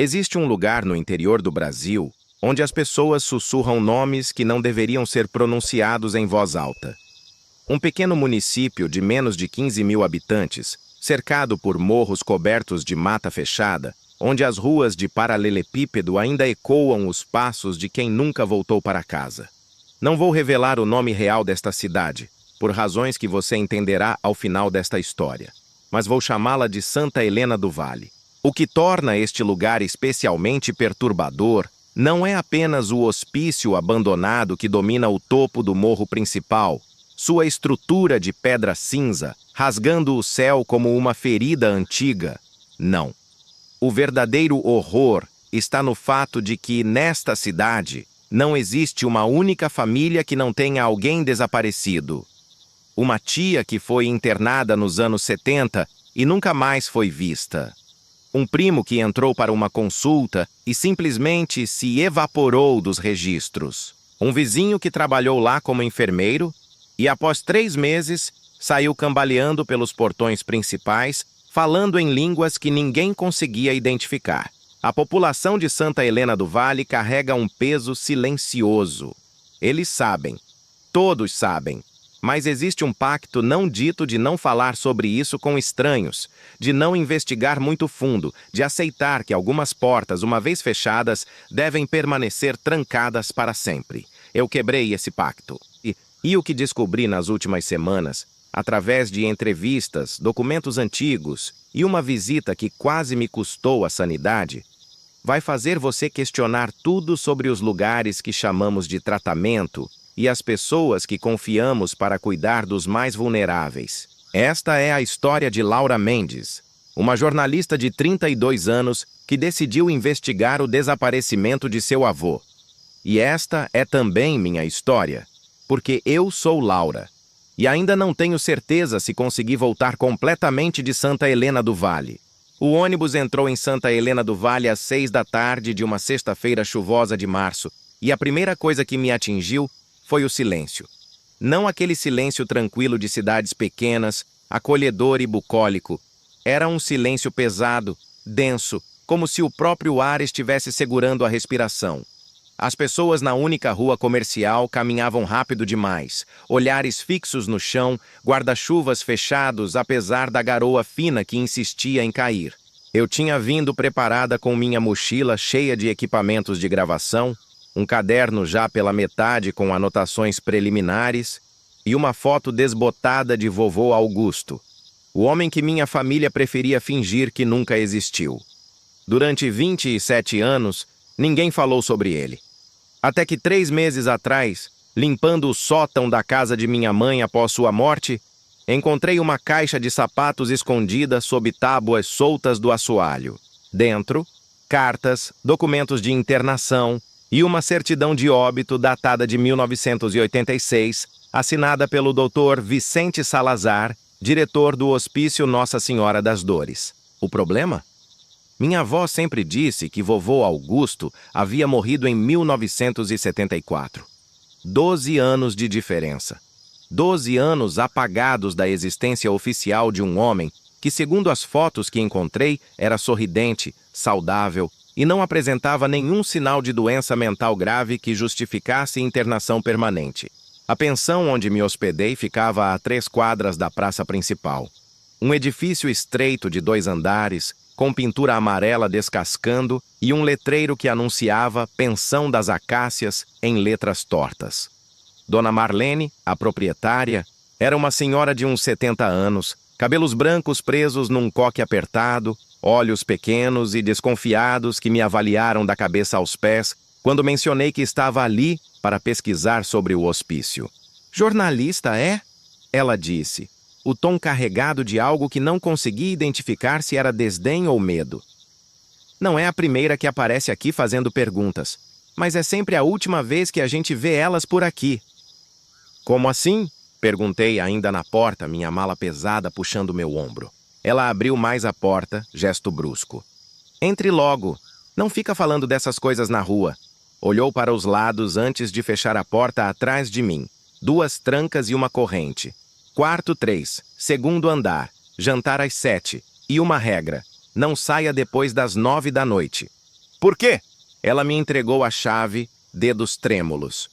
Existe um lugar no interior do Brasil onde as pessoas sussurram nomes que não deveriam ser pronunciados em voz alta. Um pequeno município de menos de 15 mil habitantes, cercado por morros cobertos de mata fechada, onde as ruas de paralelepípedo ainda ecoam os passos de quem nunca voltou para casa. Não vou revelar o nome real desta cidade, por razões que você entenderá ao final desta história, mas vou chamá-la de Santa Helena do Vale. O que torna este lugar especialmente perturbador não é apenas o hospício abandonado que domina o topo do morro principal, sua estrutura de pedra cinza, rasgando o céu como uma ferida antiga. Não. O verdadeiro horror está no fato de que, nesta cidade, não existe uma única família que não tenha alguém desaparecido. Uma tia que foi internada nos anos 70 e nunca mais foi vista. Um primo que entrou para uma consulta e simplesmente se evaporou dos registros. Um vizinho que trabalhou lá como enfermeiro e, após 3 meses, saiu cambaleando pelos portões principais, falando em línguas que ninguém conseguia identificar. A população de Santa Helena do Vale carrega um peso silencioso. Eles sabem, todos sabem, mas existe um pacto não dito de não falar sobre isso com estranhos, de não investigar muito fundo, de aceitar que algumas portas, uma vez fechadas, devem permanecer trancadas para sempre. Eu quebrei esse pacto. E o que descobri nas últimas semanas, através de entrevistas, documentos antigos e uma visita que quase me custou a sanidade, vai fazer você questionar tudo sobre os lugares que chamamos de tratamento e as pessoas que confiamos para cuidar dos mais vulneráveis. Esta é a história de Laura Mendes, uma jornalista de 32 anos que decidiu investigar o desaparecimento de seu avô. E esta é também minha história, porque eu sou Laura. E ainda não tenho certeza se consegui voltar completamente de Santa Helena do Vale. O ônibus entrou em Santa Helena do Vale às 6 da tarde de uma sexta-feira chuvosa de março, e a primeira coisa que me atingiu foi o silêncio. Não aquele silêncio tranquilo de cidades pequenas, acolhedor e bucólico. Era um silêncio pesado, denso, como se o próprio ar estivesse segurando a respiração. As pessoas na única rua comercial caminhavam rápido demais, olhares fixos no chão, guarda-chuvas fechados apesar da garoa fina que insistia em cair. Eu tinha vindo preparada com minha mochila cheia de equipamentos de gravação, um caderno já pela metade com anotações preliminares e uma foto desbotada de vovô Augusto, o homem que minha família preferia fingir que nunca existiu. Durante 27 anos, ninguém falou sobre ele. Até que 3 meses atrás, limpando o sótão da casa de minha mãe após sua morte, encontrei uma caixa de sapatos escondida sob tábuas soltas do assoalho. Dentro, cartas, documentos de internação e uma certidão de óbito datada de 1986, assinada pelo Dr. Vicente Salazar, diretor do Hospício Nossa Senhora das Dores. O problema? Minha avó sempre disse que vovô Augusto havia morrido em 1974. 12 anos de diferença. 12 anos apagados da existência oficial de um homem que, segundo as fotos que encontrei, era sorridente, saudável e não apresentava nenhum sinal de doença mental grave que justificasse internação permanente. A pensão onde me hospedei ficava a 3 quadras da praça principal. Um edifício estreito de 2 andares, com pintura amarela descascando e um letreiro que anunciava Pensão das Acácias em letras tortas. Dona Marlene, a proprietária, era uma senhora de uns 70 anos, cabelos brancos presos num coque apertado, olhos pequenos e desconfiados que me avaliaram da cabeça aos pés quando mencionei que estava ali para pesquisar sobre o hospício. "Jornalista, é?" ela disse, o tom carregado de algo que não consegui identificar se era desdém ou medo. "Não é a primeira que aparece aqui fazendo perguntas, mas é sempre a última vez que a gente vê elas por aqui." "Como assim?" perguntei ainda na porta, minha mala pesada puxando meu ombro. Ela abriu mais a porta, gesto brusco. "Entre logo. Não fica falando dessas coisas na rua." Olhou para os lados antes de fechar a porta atrás de mim. 2 trancas e uma corrente. Quarto 3, segundo andar, jantar às 7. E uma regra: não saia depois das 9 da noite. Por quê? Ela me entregou a chave, dedos trêmulos.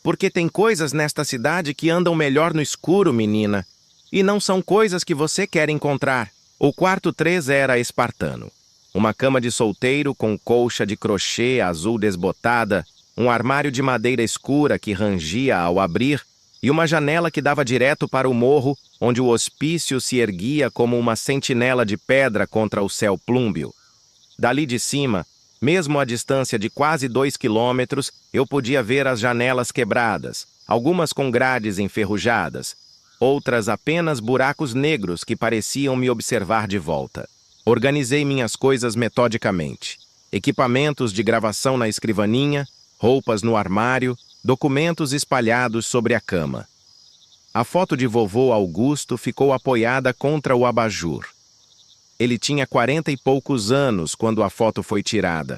Porque tem coisas nesta cidade que andam melhor no escuro, menina. E não são coisas que você quer encontrar. O quarto 3 era espartano. Uma cama de solteiro com colcha de crochê azul desbotada, um armário de madeira escura que rangia ao abrir e uma janela que dava direto para o morro, onde o hospício se erguia como uma sentinela de pedra contra o céu plúmbeo. Dali de cima, mesmo à distância de quase 2 quilômetros, eu podia ver as janelas quebradas, algumas com grades enferrujadas, outras apenas buracos negros que pareciam me observar de volta. Organizei minhas coisas metodicamente. Equipamentos de gravação na escrivaninha, roupas no armário, documentos espalhados sobre a cama. A foto de vovô Augusto ficou apoiada contra o abajur. Ele tinha 40 e poucos anos quando a foto foi tirada.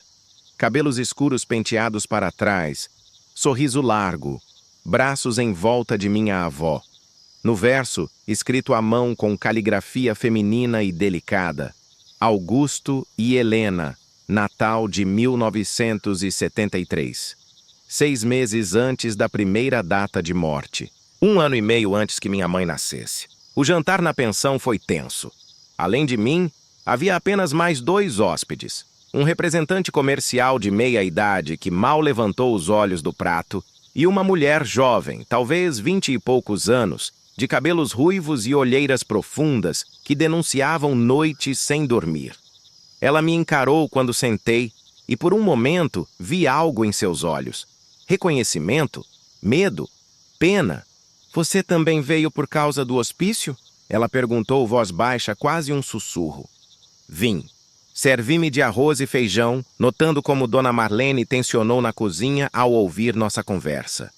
Cabelos escuros penteados para trás, sorriso largo, braços em volta de minha avó. No verso, escrito à mão com caligrafia feminina e delicada, Augusto e Helena, Natal de 1973. 6 meses antes da primeira data de morte. 1 ano e meio antes que minha mãe nascesse. O jantar na pensão foi tenso. Além de mim, havia apenas mais 2 hóspedes. Um representante comercial de meia-idade que mal levantou os olhos do prato e uma mulher jovem, talvez 20 e poucos anos, de cabelos ruivos e olheiras profundas que denunciavam noites sem dormir. Ela me encarou quando sentei e por um momento vi algo em seus olhos. Reconhecimento? Medo? Pena? Você também veio por causa do hospício? Ela perguntou voz baixa, quase um sussurro. Vim. Servi-me de arroz e feijão, notando como Dona Marlene tensionou na cozinha ao ouvir nossa conversa.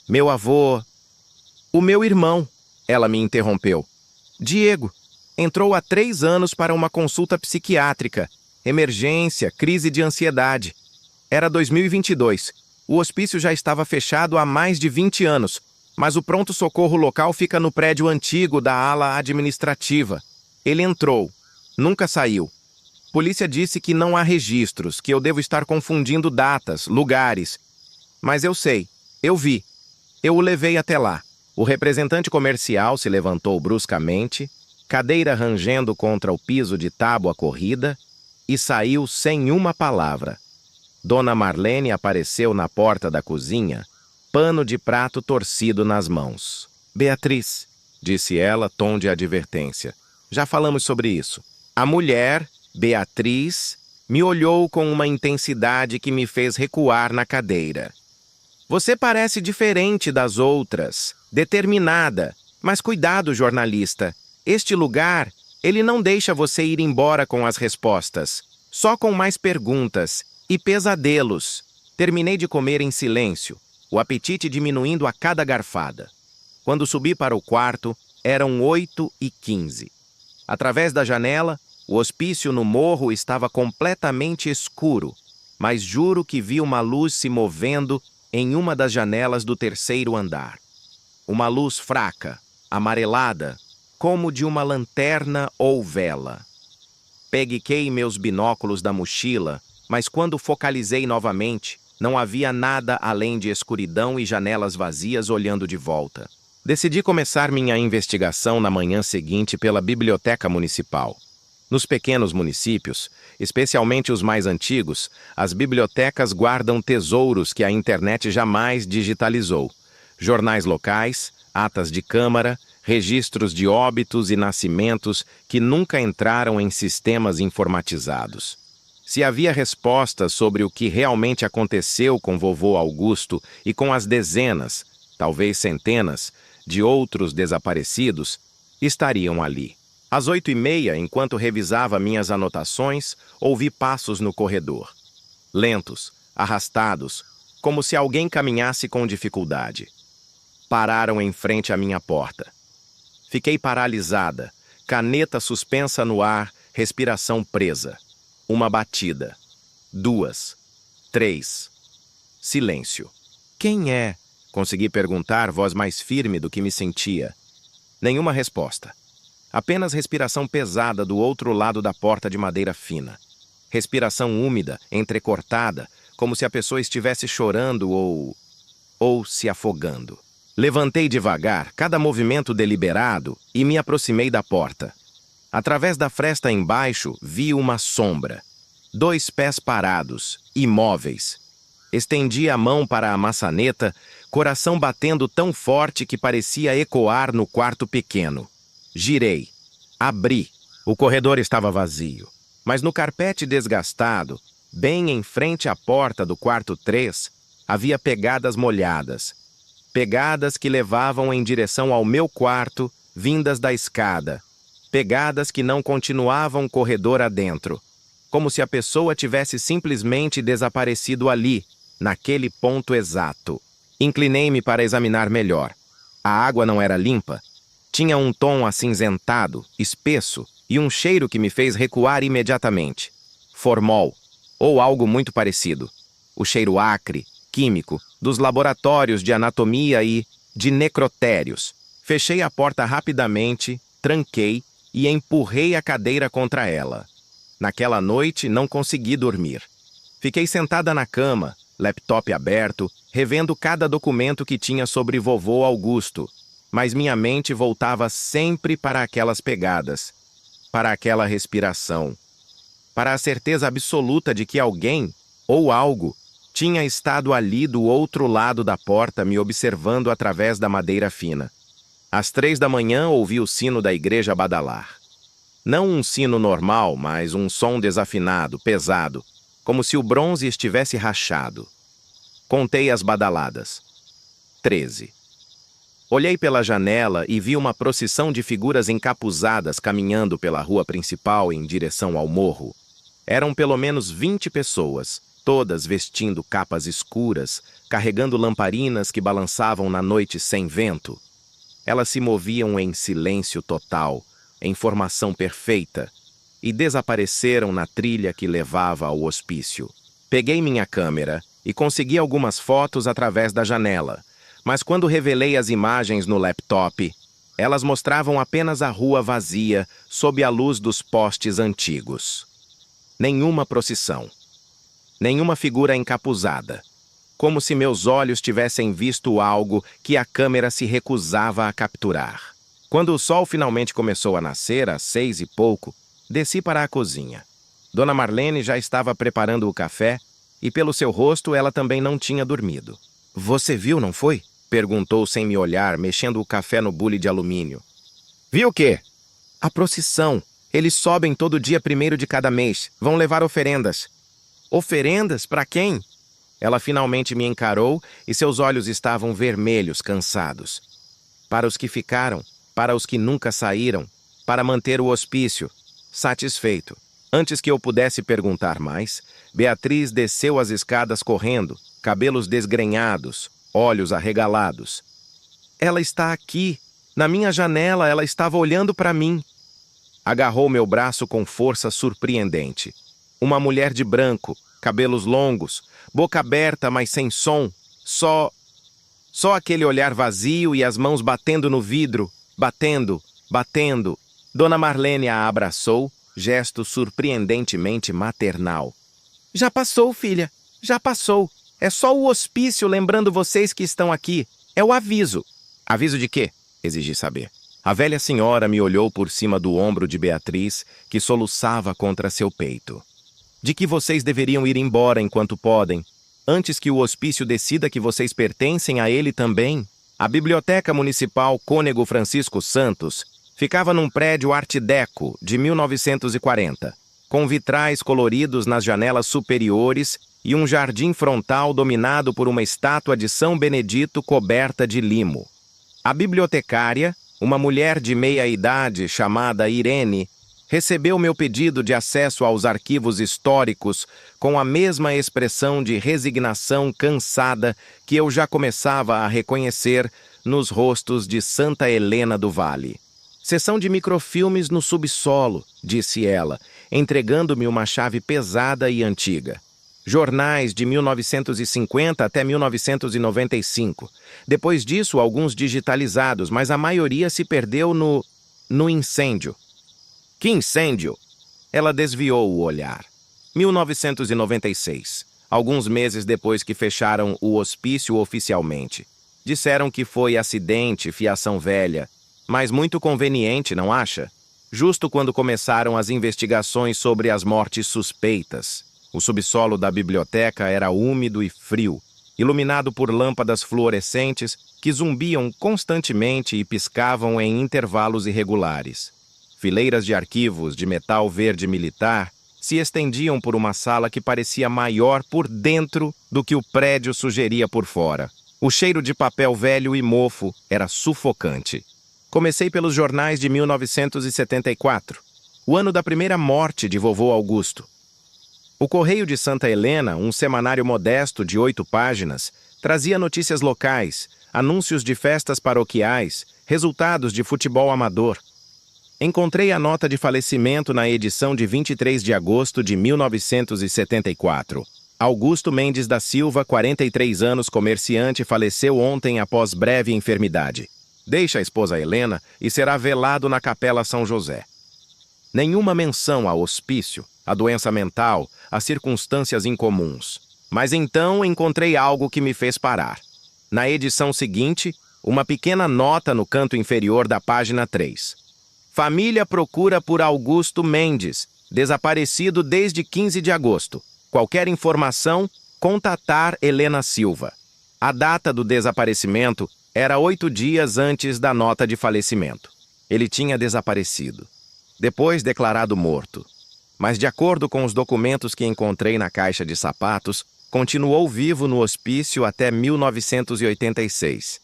Meu avô... O meu irmão, ela me interrompeu. Diego. Entrou há 3 anos para uma consulta psiquiátrica. Emergência, crise de ansiedade. Era 2022. O hospício já estava fechado há mais de 20 anos, mas o pronto-socorro local fica no prédio antigo da ala administrativa. Ele entrou. Nunca saiu. Polícia disse que não há registros, que eu devo estar confundindo datas, lugares. Mas eu sei. Eu vi. Eu o levei até lá. O representante comercial se levantou bruscamente, cadeira rangendo contra o piso de tábua corrida, e saiu sem uma palavra. Dona Marlene apareceu na porta da cozinha, pano de prato torcido nas mãos. Beatriz, disse ela, tom de advertência. Já falamos sobre isso. A mulher, Beatriz, me olhou com uma intensidade que me fez recuar na cadeira. Você parece diferente das outras, determinada. Mas cuidado, jornalista. Este lugar, ele não deixa você ir embora com as respostas. Só com mais perguntas e pesadelos. Terminei de comer em silêncio, o apetite diminuindo a cada garfada. Quando subi para o quarto, eram 8h15. Através da janela, o hospício no morro estava completamente escuro, mas juro que vi uma luz se movendo em uma das janelas do 3º andar. Uma luz fraca, amarelada, como de uma lanterna ou vela. Peguei meus binóculos da mochila, mas quando focalizei novamente, não havia nada além de escuridão e janelas vazias olhando de volta. Decidi começar minha investigação na manhã seguinte pela Biblioteca Municipal. Nos pequenos municípios, especialmente os mais antigos, as bibliotecas guardam tesouros que a internet jamais digitalizou. Jornais locais, atas de câmara, registros de óbitos e nascimentos que nunca entraram em sistemas informatizados. Se havia respostas sobre o que realmente aconteceu com vovô Augusto e com as dezenas, talvez centenas, de outros desaparecidos, estariam ali. Às 8h30, enquanto revisava minhas anotações, ouvi passos no corredor. Lentos, arrastados, como se alguém caminhasse com dificuldade. Pararam em frente à minha porta. Fiquei paralisada, caneta suspensa no ar, respiração presa. Uma batida. 2. 3. Silêncio. Quem é? Consegui perguntar, voz mais firme do que me sentia. Nenhuma resposta. Apenas respiração pesada do outro lado da porta de madeira fina. respiração úmida, entrecortada, como se a pessoa estivesse chorando ou se afogando. Levantei devagar, cada movimento deliberado, e me aproximei da porta. Através da fresta embaixo, vi uma sombra. 2 pés parados, imóveis. Estendi a mão para a maçaneta, coração batendo tão forte que parecia ecoar no quarto pequeno. Girei. Abri. O corredor estava vazio. Mas no carpete desgastado, bem em frente à porta do quarto 3, havia pegadas molhadas. Pegadas que levavam em direção ao meu quarto, vindas da escada. Pegadas que não continuavam corredor adentro. Como se a pessoa tivesse simplesmente desaparecido ali, naquele ponto exato. Inclinei-me para examinar melhor. A água não era limpa. Tinha um tom acinzentado, espesso, e um cheiro que me fez recuar imediatamente. Formol, ou algo muito parecido. O cheiro acre, químico, dos laboratórios de anatomia e de necrotérios. Fechei a porta rapidamente, tranquei e empurrei a cadeira contra ela. Naquela noite, não consegui dormir. Fiquei sentada na cama, laptop aberto, revendo cada documento que tinha sobre vovô Augusto, mas minha mente voltava sempre para aquelas pegadas, para aquela respiração, para a certeza absoluta de que alguém, ou algo, tinha estado ali do outro lado da porta me observando através da madeira fina. Às 3 da manhã ouvi o sino da igreja badalar. Não um sino normal, mas um som desafinado, pesado, como se o bronze estivesse rachado. Contei as badaladas. 13. Olhei pela janela e vi uma procissão de figuras encapuzadas caminhando pela rua principal em direção ao morro. Eram pelo menos 20 pessoas, todas vestindo capas escuras, carregando lamparinas que balançavam na noite sem vento. Elas se moviam em silêncio total, em formação perfeita, e desapareceram na trilha que levava ao hospício. Peguei minha câmera e consegui algumas fotos através da janela, mas quando revelei as imagens no laptop, elas mostravam apenas a rua vazia sob a luz dos postes antigos. Nenhuma procissão. Nenhuma figura encapuzada. Como se meus olhos tivessem visto algo que a câmera se recusava a capturar. Quando o sol finalmente começou a nascer, às 6 e pouco, desci para a cozinha. Dona Marlene já estava preparando o café e pelo seu rosto ela também não tinha dormido. "Você viu, não foi?" perguntou sem me olhar, mexendo o café no bule de alumínio. "Viu o quê?" "A procissão. Eles sobem todo dia 1º de cada mês. Vão levar oferendas." "Oferendas? Para quem?" Ela finalmente me encarou e seus olhos estavam vermelhos, cansados. "Para os que ficaram, para os que nunca saíram, para manter o hospício." Satisfeito. Antes que eu pudesse perguntar mais, Beatriz desceu as escadas correndo, cabelos desgrenhados, olhos arregalados. "Ela está aqui. Na minha janela, ela estava olhando para mim." Agarrou meu braço com força surpreendente. Uma mulher de branco, cabelos longos, boca aberta, mas sem som. Só aquele olhar vazio e as mãos batendo no vidro, batendo. Dona Marlene a abraçou, gesto surpreendentemente maternal. "Já passou, filha. Já passou. É só o hospício lembrando vocês que estão aqui. É o aviso." "Aviso de quê?" exigi saber. A velha senhora me olhou por cima do ombro de Beatriz, que soluçava contra seu peito. "De que vocês deveriam ir embora enquanto podem, antes que o hospício decida que vocês pertencem a ele também." A Biblioteca Municipal Cônego Francisco Santos ficava num prédio Art Deco de 1940, com vitrais coloridos nas janelas superiores e um jardim frontal dominado por uma estátua de São Benedito coberta de limo. A bibliotecária, uma mulher de meia-idade chamada Irene, recebeu meu pedido de acesso aos arquivos históricos com a mesma expressão de resignação cansada que eu já começava a reconhecer nos rostos de Santa Helena do Vale. "Seção de microfilmes no subsolo", disse ela, entregando-me uma chave pesada e antiga. "Jornais de 1950 até 1995. Depois disso, alguns digitalizados, mas a maioria se perdeu no incêndio." "Que incêndio?" Ela desviou o olhar. 1996, alguns meses depois que fecharam o hospício oficialmente. Disseram que foi acidente, fiação velha, mas muito conveniente, não acha? Justo quando começaram as investigações sobre as mortes suspeitas. O subsolo da biblioteca era úmido e frio, iluminado por lâmpadas fluorescentes que zumbiam constantemente e piscavam em intervalos irregulares. Fileiras de arquivos de metal verde militar se estendiam por uma sala que parecia maior por dentro do que o prédio sugeria por fora. O cheiro de papel velho e mofo era sufocante. Comecei pelos jornais de 1974, o ano da primeira morte de vovô Augusto. O Correio de Santa Helena, um semanário modesto de 8 páginas, trazia notícias locais, anúncios de festas paroquiais, resultados de futebol amador. Encontrei a nota de falecimento na edição de 23 de agosto de 1974. Augusto Mendes da Silva, 43 anos, comerciante, faleceu ontem após breve enfermidade. Deixa a esposa Helena e será velado na Capela São José. Nenhuma menção ao hospício, à doença mental, às circunstâncias incomuns. Mas então encontrei algo que me fez parar. Na edição seguinte, uma pequena nota no canto inferior da página 3. Família procura por Augusto Mendes, desaparecido desde 15 de agosto. Qualquer informação, contatar Helena Silva. A data do desaparecimento era 8 dias antes da nota de falecimento. Ele tinha desaparecido, depois declarado morto. Mas, de acordo com os documentos que encontrei na caixa de sapatos, continuou vivo no hospício até 1986.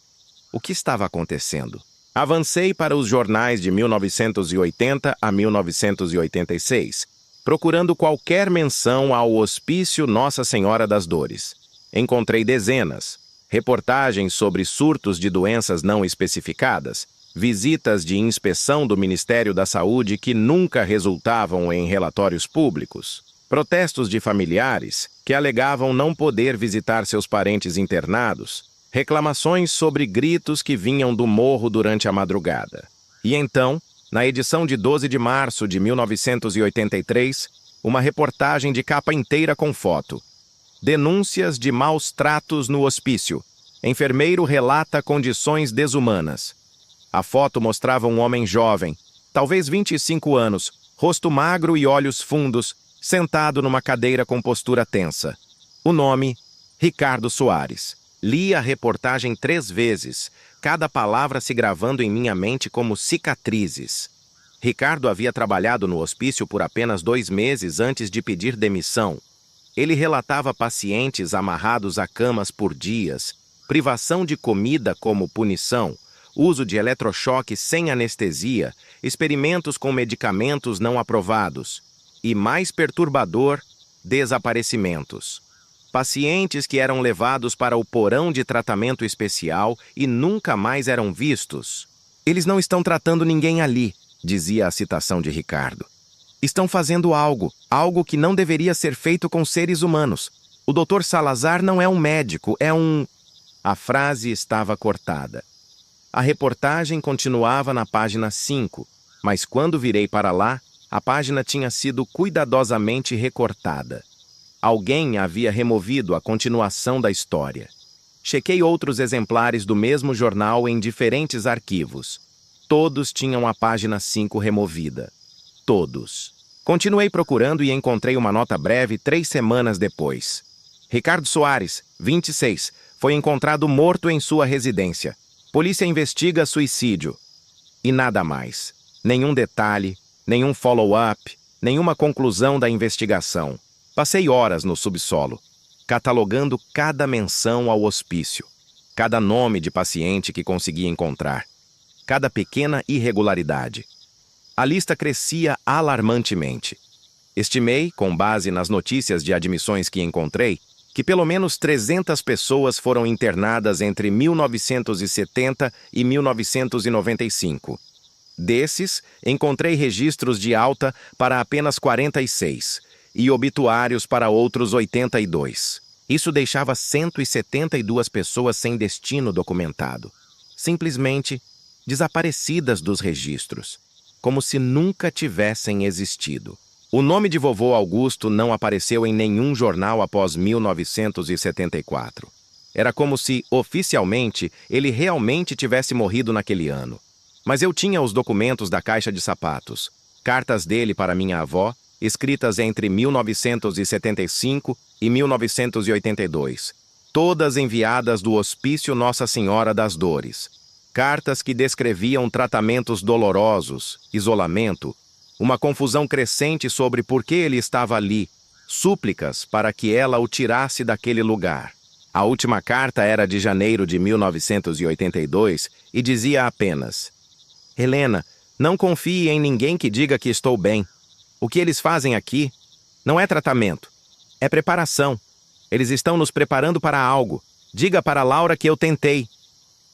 O que estava acontecendo? Avancei para os jornais de 1980 a 1986, procurando qualquer menção ao Hospício Nossa Senhora das Dores. Encontrei dezenas, reportagens sobre surtos de doenças não especificadas, visitas de inspeção do Ministério da Saúde que nunca resultavam em relatórios públicos, protestos de familiares que alegavam não poder visitar seus parentes internados, reclamações sobre gritos que vinham do morro durante a madrugada. E então, na edição de 12 de março de 1983, uma reportagem de capa inteira com foto. Denúncias de maus tratos no hospício. Enfermeiro relata condições desumanas. A foto mostrava um homem jovem, talvez 25 anos, rosto magro e olhos fundos, sentado numa cadeira com postura tensa. O nome, Ricardo Soares. Li a reportagem 3 vezes, cada palavra se gravando em minha mente como cicatrizes. Ricardo havia trabalhado no hospício por apenas 2 meses antes de pedir demissão. Ele relatava pacientes amarrados a camas por dias, privação de comida como punição, uso de eletrochoque sem anestesia, experimentos com medicamentos não aprovados e, mais perturbador, desaparecimentos. Pacientes que eram levados para o porão de tratamento especial e nunca mais eram vistos. Eles não estão tratando ninguém ali, dizia a citação de Ricardo. Estão fazendo algo que não deveria ser feito com seres humanos. O Dr. Salazar não é um médico, é um... A frase estava cortada. A reportagem continuava na página 5, mas quando virei para lá, a página tinha sido cuidadosamente recortada. Alguém havia removido a continuação da história. Chequei outros exemplares do mesmo jornal em diferentes arquivos. Todos tinham a página 5 removida. Todos. Continuei procurando e encontrei uma nota breve 3 semanas depois. Ricardo Soares, 26, foi encontrado morto em sua residência. Polícia investiga suicídio. E nada mais. Nenhum detalhe, nenhum follow-up, nenhuma conclusão da investigação. Passei horas no subsolo, catalogando cada menção ao hospício, cada nome de paciente que consegui encontrar, cada pequena irregularidade. A lista crescia alarmantemente. Estimei, com base nas notícias de admissões que encontrei, que pelo menos 300 pessoas foram internadas entre 1970 e 1995. Desses, encontrei registros de alta para apenas 46 e obituários para outros 82. Isso deixava 172 pessoas sem destino documentado, simplesmente desaparecidas dos registros, como se nunca tivessem existido. O nome de vovô Augusto não apareceu em nenhum jornal após 1974. Era como se, oficialmente, ele realmente tivesse morrido naquele ano. Mas eu tinha os documentos da caixa de sapatos, cartas dele para minha avó, escritas entre 1975 e 1982, todas enviadas do Hospício Nossa Senhora das Dores. Cartas que descreviam tratamentos dolorosos, isolamento, uma confusão crescente sobre por que ele estava ali, súplicas para que ela o tirasse daquele lugar. A última carta era de janeiro de 1982 e dizia apenas: Helena, não confie em ninguém que diga que estou bem. O que eles fazem aqui não é tratamento, é preparação. Eles estão nos preparando para algo. Diga para Laura que eu tentei.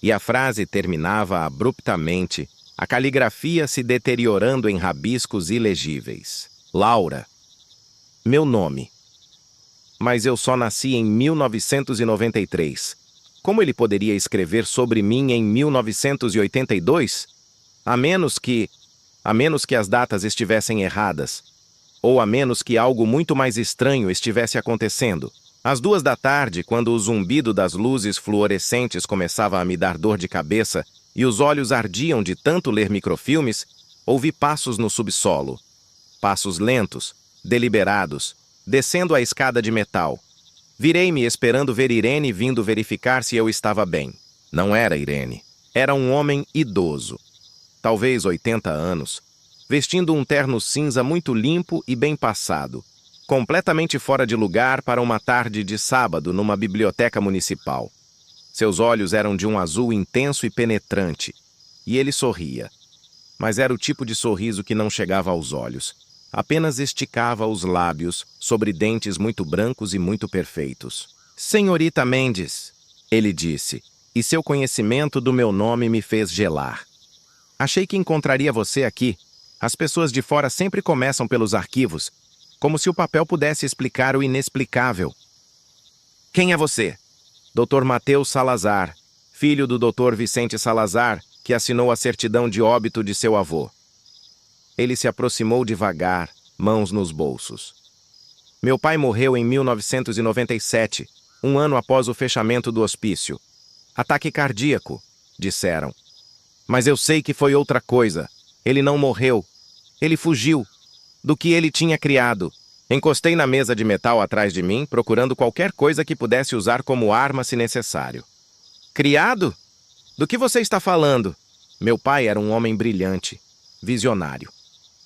E a frase terminava abruptamente, a caligrafia se deteriorando em rabiscos ilegíveis. Laura. Meu nome. Mas eu só nasci em 1993. Como ele poderia escrever sobre mim em 1982? A menos que as datas estivessem erradas. Ou a menos que algo muito mais estranho estivesse acontecendo. Às 2 da tarde, quando o zumbido das luzes fluorescentes começava a me dar dor de cabeça e os olhos ardiam de tanto ler microfilmes, ouvi passos no subsolo. Passos lentos, deliberados, descendo a escada de metal. Virei-me esperando ver Irene vindo verificar se eu estava bem. Não era Irene. Era um homem idoso. Talvez 80 anos, vestindo um terno cinza muito limpo e bem passado, completamente fora de lugar para uma tarde de sábado numa biblioteca municipal. Seus olhos eram de um azul intenso e penetrante, e ele sorria. Mas era o tipo de sorriso que não chegava aos olhos, apenas esticava os lábios sobre dentes muito brancos e muito perfeitos. Senhorita Mendes, ele disse, e seu conhecimento do meu nome me fez gelar. Achei que encontraria você aqui. As pessoas de fora sempre começam pelos arquivos, como se o papel pudesse explicar o inexplicável. Quem é você? Dr. Mateus Salazar, filho do Dr. Vicente Salazar, que assinou a certidão de óbito de seu avô. Ele se aproximou devagar, mãos nos bolsos. Meu pai morreu em 1997, um ano após o fechamento do hospício. Ataque cardíaco, disseram. Mas eu sei que foi outra coisa. Ele não morreu. Ele fugiu. Do que ele tinha criado. Encostei na mesa de metal atrás de mim, procurando qualquer coisa que pudesse usar como arma se necessário. Criado? Do que você está falando? Meu pai era um homem brilhante, visionário.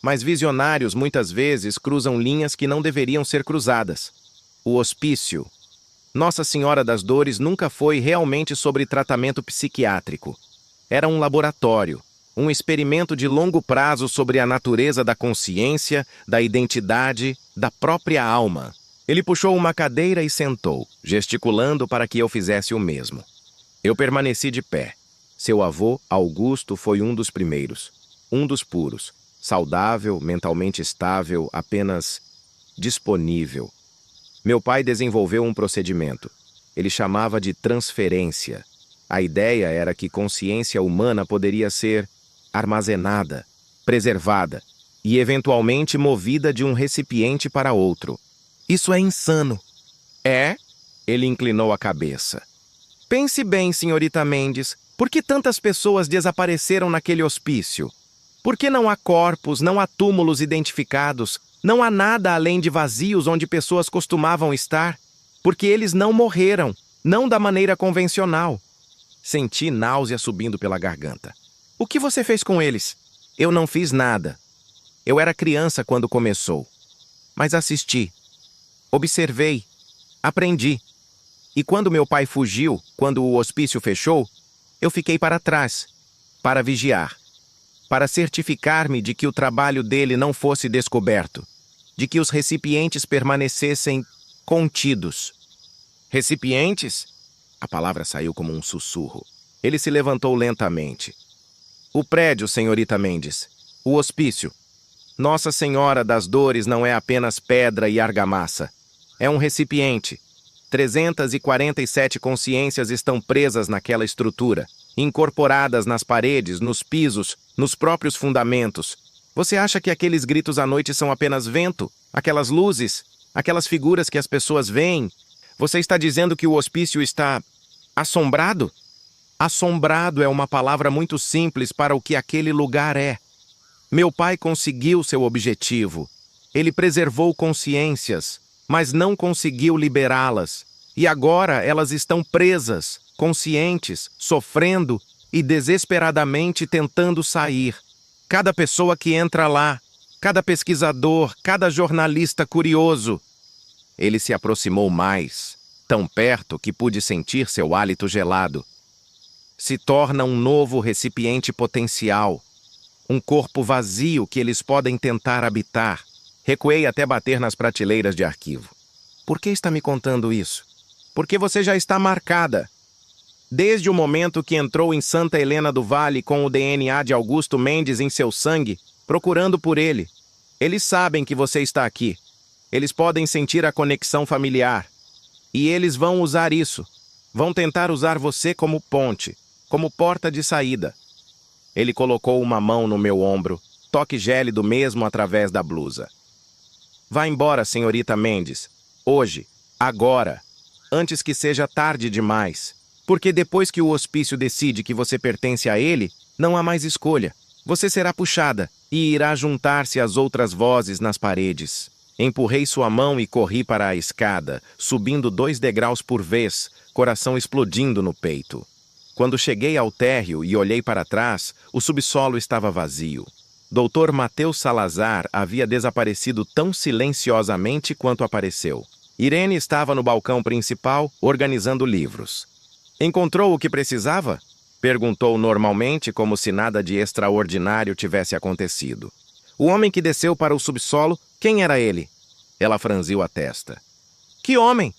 Mas visionários muitas vezes cruzam linhas que não deveriam ser cruzadas. O hospício. Nossa Senhora das Dores nunca foi realmente sobre tratamento psiquiátrico. Era um laboratório, um experimento de longo prazo sobre a natureza da consciência, da identidade, da própria alma. Ele puxou uma cadeira e sentou, gesticulando para que eu fizesse o mesmo. Eu permaneci de pé. Seu avô, Augusto, foi um dos primeiros, um dos puros, saudável, mentalmente estável, apenas disponível. Meu pai desenvolveu um procedimento. Ele chamava de transferência. A ideia era que consciência humana poderia ser armazenada, preservada e eventualmente movida de um recipiente para outro. Isso é insano. É? Ele inclinou a cabeça. Pense bem, senhorita Mendes, por que tantas pessoas desapareceram naquele hospício? Por que não há corpos, não há túmulos identificados, não há nada além de vazios onde pessoas costumavam estar? Porque eles não morreram, não da maneira convencional. Senti náusea subindo pela garganta. O que você fez com eles? Eu não fiz nada. Eu era criança quando começou. Mas assisti. Observei. Aprendi. E quando meu pai fugiu, quando o hospício fechou, eu fiquei para trás, para vigiar, para certificar-me de que o trabalho dele não fosse descoberto, de que os recipientes permanecessem contidos. Recipientes? A palavra saiu como um sussurro. Ele se levantou lentamente. O prédio, senhorita Mendes. O hospício. Nossa Senhora das Dores não é apenas pedra e argamassa. É um recipiente. 347 consciências estão presas naquela estrutura, incorporadas nas paredes, nos pisos, nos próprios fundamentos. Você acha que aqueles gritos à noite são apenas vento? Aquelas luzes? Aquelas figuras que as pessoas veem? Você está dizendo que o hospício está assombrado? Assombrado é uma palavra muito simples para o que aquele lugar é. Meu pai conseguiu seu objetivo. Ele preservou consciências, mas não conseguiu liberá-las. E agora elas estão presas, conscientes, sofrendo e desesperadamente tentando sair. Cada pessoa que entra lá, cada pesquisador, cada jornalista curioso. Ele se aproximou mais, tão perto que pude sentir seu hálito gelado. Se torna um novo recipiente potencial, um corpo vazio que eles podem tentar habitar. Recuei até bater nas prateleiras de arquivo. Por que está me contando isso? Porque você já está marcada. Desde o momento que entrou em Santa Helena do Vale com o DNA de Augusto Mendes em seu sangue, procurando por ele. Eles sabem que você está aqui. Eles podem sentir a conexão familiar. E eles vão usar isso. Vão tentar usar você como ponte, como porta de saída. Ele colocou uma mão no meu ombro, toque gélido mesmo através da blusa. Vá embora, senhorita Mendes. Hoje, agora, antes que seja tarde demais. Porque depois que o hospício decide que você pertence a ele, não há mais escolha. Você será puxada e irá juntar-se às outras vozes nas paredes. Empurrei sua mão e corri para a escada, subindo 2 degraus por vez, coração explodindo no peito. Quando cheguei ao térreo e olhei para trás, o subsolo estava vazio. Dr. Mateus Salazar havia desaparecido tão silenciosamente quanto apareceu. Irene estava no balcão principal, organizando livros. Encontrou o que precisava? Perguntou normalmente, como se nada de extraordinário tivesse acontecido. O homem que desceu para o subsolo, quem era ele? Ela franziu a testa. Que homem?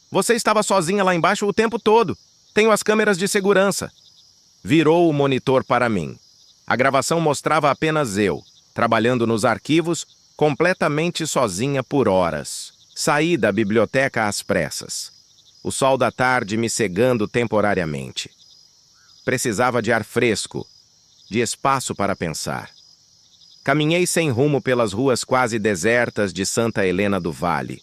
Você estava sozinha lá embaixo o tempo todo. Tenho as câmeras de segurança. Virou o monitor para mim. A gravação mostrava apenas eu, trabalhando nos arquivos, completamente sozinha por horas. Saí da biblioteca às pressas. O sol da tarde me cegando temporariamente. Precisava de ar fresco, de espaço para pensar. Caminhei sem rumo pelas ruas quase desertas de Santa Helena do Vale.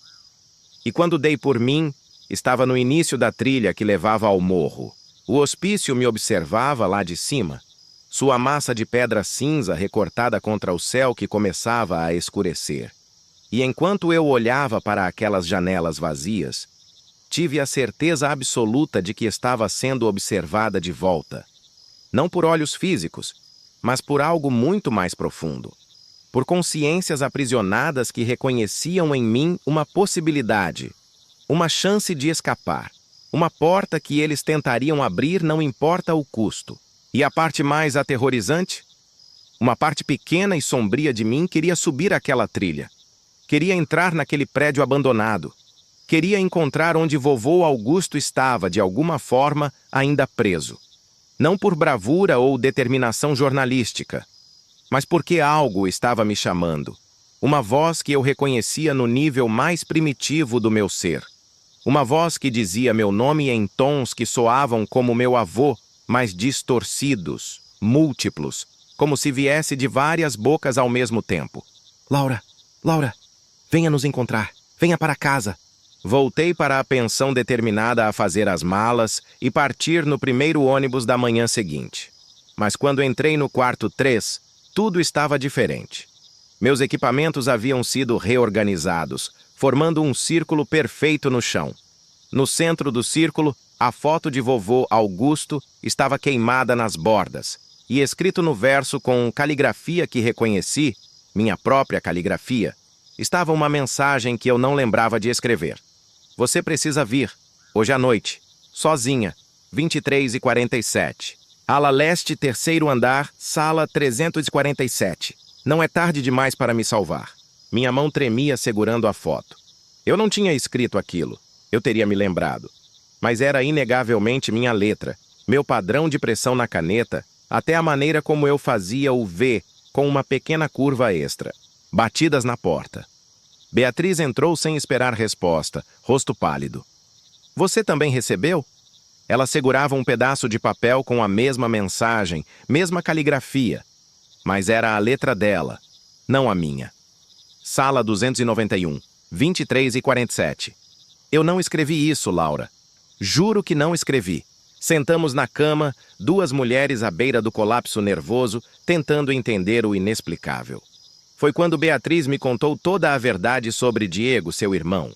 E quando dei por mim, estava no início da trilha que levava ao morro. O hospício me observava lá de cima, sua massa de pedra cinza recortada contra o céu que começava a escurecer. E enquanto eu olhava para aquelas janelas vazias, tive a certeza absoluta de que estava sendo observada de volta. Não por olhos físicos, mas por algo muito mais profundo. Por consciências aprisionadas que reconheciam em mim uma possibilidade, uma chance de escapar, uma porta que eles tentariam abrir não importa o custo. E a parte mais aterrorizante? Uma parte pequena e sombria de mim queria subir aquela trilha. Queria entrar naquele prédio abandonado. Queria encontrar onde vovô Augusto estava, de alguma forma, ainda preso. Não por bravura ou determinação jornalística, mas porque algo estava me chamando. Uma voz que eu reconhecia no nível mais primitivo do meu ser. Uma voz que dizia meu nome em tons que soavam como meu avô, mas distorcidos, múltiplos, como se viesse de várias bocas ao mesmo tempo. Laura, Laura, venha nos encontrar, venha para casa. Voltei para a pensão determinada a fazer as malas e partir no primeiro ônibus da manhã seguinte. Mas quando entrei no quarto 3, tudo estava diferente. Meus equipamentos haviam sido reorganizados, formando um círculo perfeito no chão. No centro do círculo, a foto de vovô Augusto estava queimada nas bordas, e escrito no verso com caligrafia que reconheci, minha própria caligrafia, estava uma mensagem que eu não lembrava de escrever. Você precisa vir, hoje à noite, sozinha, 23h47. Ala leste, terceiro andar, sala 347. Não é tarde demais para me salvar. Minha mão tremia segurando a foto. Eu não tinha escrito aquilo, eu teria me lembrado. Mas era inegavelmente minha letra, meu padrão de pressão na caneta, até a maneira como eu fazia o V com uma pequena curva extra. Batidas na porta. Beatriz entrou sem esperar resposta, rosto pálido. Você também recebeu? Ela segurava um pedaço de papel com a mesma mensagem, mesma caligrafia. Mas era a letra dela, não a minha. Sala 291, 23 e 47. Eu não escrevi isso, Laura. Juro que não escrevi. Sentamos na cama, duas mulheres à beira do colapso nervoso, tentando entender o inexplicável. Foi quando Beatriz me contou toda a verdade sobre Diego, seu irmão.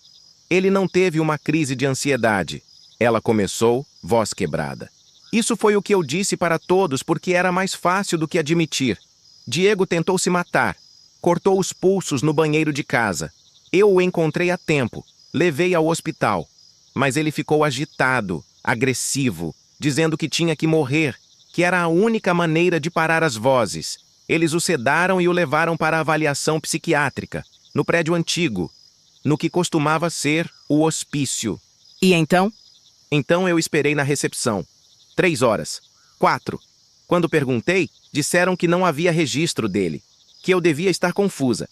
Ele não teve uma crise de ansiedade. Ela começou, voz quebrada. Isso foi o que eu disse para todos porque era mais fácil do que admitir. Diego tentou se matar. Cortou os pulsos no banheiro de casa. Eu o encontrei a tempo. Levei ao hospital. Mas ele ficou agitado, agressivo, dizendo que tinha que morrer, que era a única maneira de parar as vozes. Eles o sedaram e o levaram para a avaliação psiquiátrica, no prédio antigo, no que costumava ser o hospício. E então? Então eu esperei na recepção. 3 horas. 4. Quando perguntei, disseram que não havia registro dele, que eu devia estar confusa.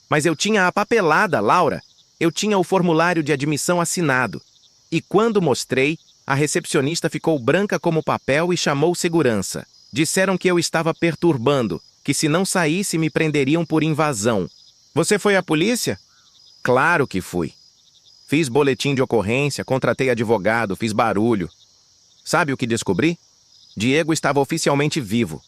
Mas eu tinha a papelada, Laura. Eu tinha o formulário de admissão assinado. E quando mostrei, a recepcionista ficou branca como papel e chamou segurança. Disseram que eu estava perturbando, que se não saísse me prenderiam por invasão. Você foi à polícia? Claro que fui. Fiz boletim de ocorrência, contratei advogado, fiz barulho. Sabe o que descobri? Diego estava oficialmente vivo.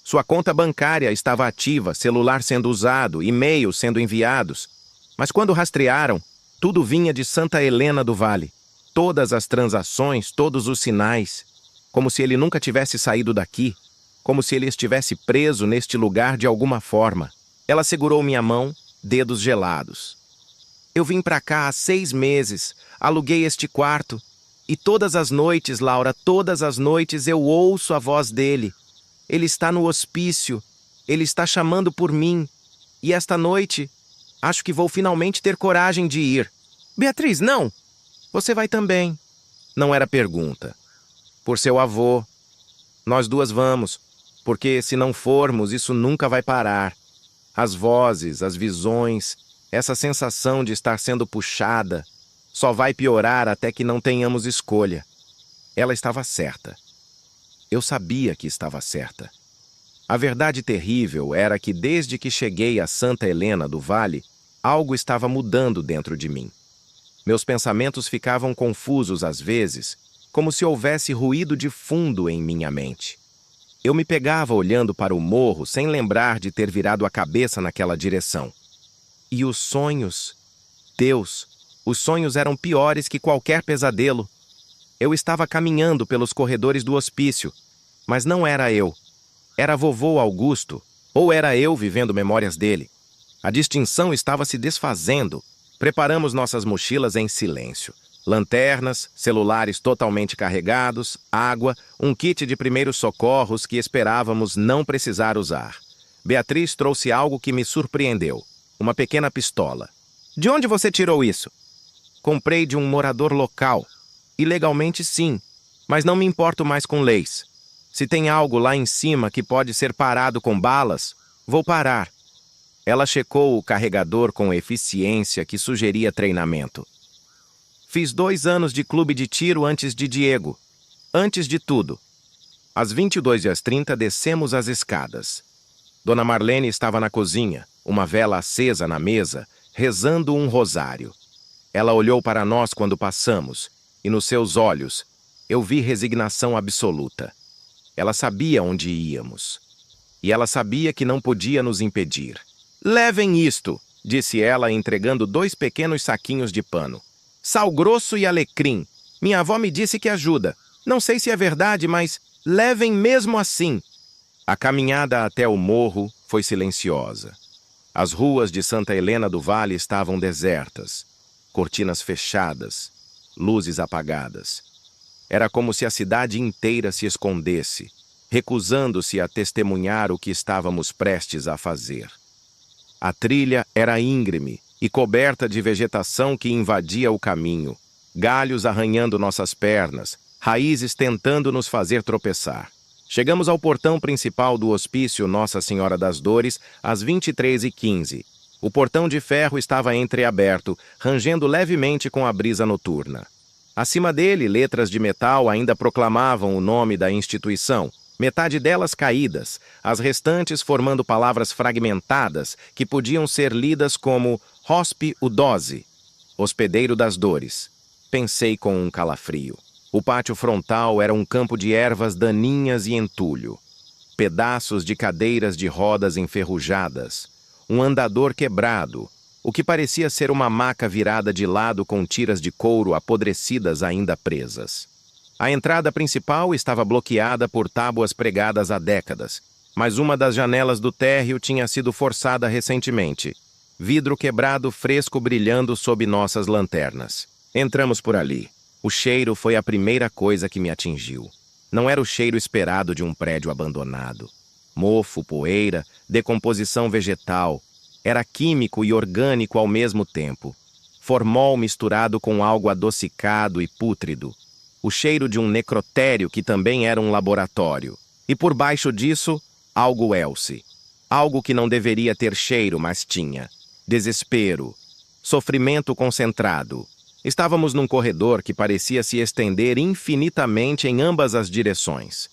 Sua conta bancária estava ativa, celular sendo usado, e-mails sendo enviados. Mas quando rastrearam, tudo vinha de Santa Helena do Vale. Todas as transações, todos os sinais. Como se ele nunca tivesse saído daqui. Como se ele estivesse preso neste lugar de alguma forma. Ela segurou minha mão, dedos gelados. Eu vim pra cá há 6 meses, aluguei este quarto. E todas as noites, Laura, todas as noites eu ouço a voz dele. Ele está no hospício, ele está chamando por mim. E esta noite, acho que vou finalmente ter coragem de ir. Beatriz, não! Você vai também. Não era pergunta. Por seu avô. Nós duas vamos, porque se não formos, isso nunca vai parar. As vozes, as visões, essa sensação de estar sendo puxada, só vai piorar até que não tenhamos escolha. Ela estava certa. Eu sabia que estava certa. A verdade terrível era que desde que cheguei a Santa Helena do Vale, algo estava mudando dentro de mim. Meus pensamentos ficavam confusos às vezes, como se houvesse ruído de fundo em minha mente. Eu me pegava olhando para o morro sem lembrar de ter virado a cabeça naquela direção. E os sonhos? Deus, os sonhos eram piores que qualquer pesadelo. Eu estava caminhando pelos corredores do hospício, mas não era eu. Era vovô Augusto, ou era eu vivendo memórias dele. A distinção estava se desfazendo. Preparamos nossas mochilas em silêncio. Lanternas, celulares totalmente carregados, água, um kit de primeiros socorros que esperávamos não precisar usar. Beatriz trouxe algo que me surpreendeu. Uma pequena pistola. De onde você tirou isso? Comprei de um morador local. Ilegalmente, sim, mas não me importo mais com leis. Se tem algo lá em cima que pode ser parado com balas, vou parar. Ela checou o carregador com eficiência que sugeria treinamento. Fiz 2 anos de clube de tiro antes de Diego. Antes de tudo. Às 22h30 descemos as escadas. Dona Marlene estava na cozinha, uma vela acesa na mesa, rezando um rosário. Ela olhou para nós quando passamos, e nos seus olhos eu vi resignação absoluta. Ela sabia onde íamos. E ela sabia que não podia nos impedir. Levem isto, disse ela, entregando 2 pequenos saquinhos de pano. Sal grosso e alecrim. Minha avó me disse que ajuda. Não sei se é verdade, mas levem mesmo assim. A caminhada até o morro foi silenciosa. As ruas de Santa Helena do Vale estavam desertas. Cortinas fechadas, luzes apagadas. Era como se a cidade inteira se escondesse, recusando-se a testemunhar o que estávamos prestes a fazer. A trilha era íngreme e coberta de vegetação que invadia o caminho, galhos arranhando nossas pernas, raízes tentando nos fazer tropeçar. Chegamos ao portão principal do hospício Nossa Senhora das Dores às 23h15. O portão de ferro estava entreaberto, rangendo levemente com a brisa noturna. Acima dele, letras de metal ainda proclamavam o nome da instituição, Metade delas caídas, as restantes formando palavras fragmentadas que podiam ser lidas como Hospi Udose, hospedeiro das dores. Pensei com um calafrio. O pátio frontal era um campo de ervas daninhas e entulho. Pedaços de cadeiras de rodas enferrujadas, um andador quebrado, o que parecia ser uma maca virada de lado com tiras de couro apodrecidas ainda presas. A entrada principal estava bloqueada por tábuas pregadas há décadas, mas uma das janelas do térreo tinha sido forçada recentemente. Vidro quebrado fresco brilhando sob nossas lanternas. Entramos por ali. O cheiro foi a primeira coisa que me atingiu. Não era o cheiro esperado de um prédio abandonado. Mofo, poeira, decomposição vegetal. Era químico e orgânico ao mesmo tempo. Formol misturado com algo adocicado e pútrido. O cheiro de um necrotério que também era um laboratório. E por baixo disso, algo else. Algo que não deveria ter cheiro, mas tinha. Desespero. Sofrimento concentrado. Estávamos num corredor que parecia se estender infinitamente em ambas as direções.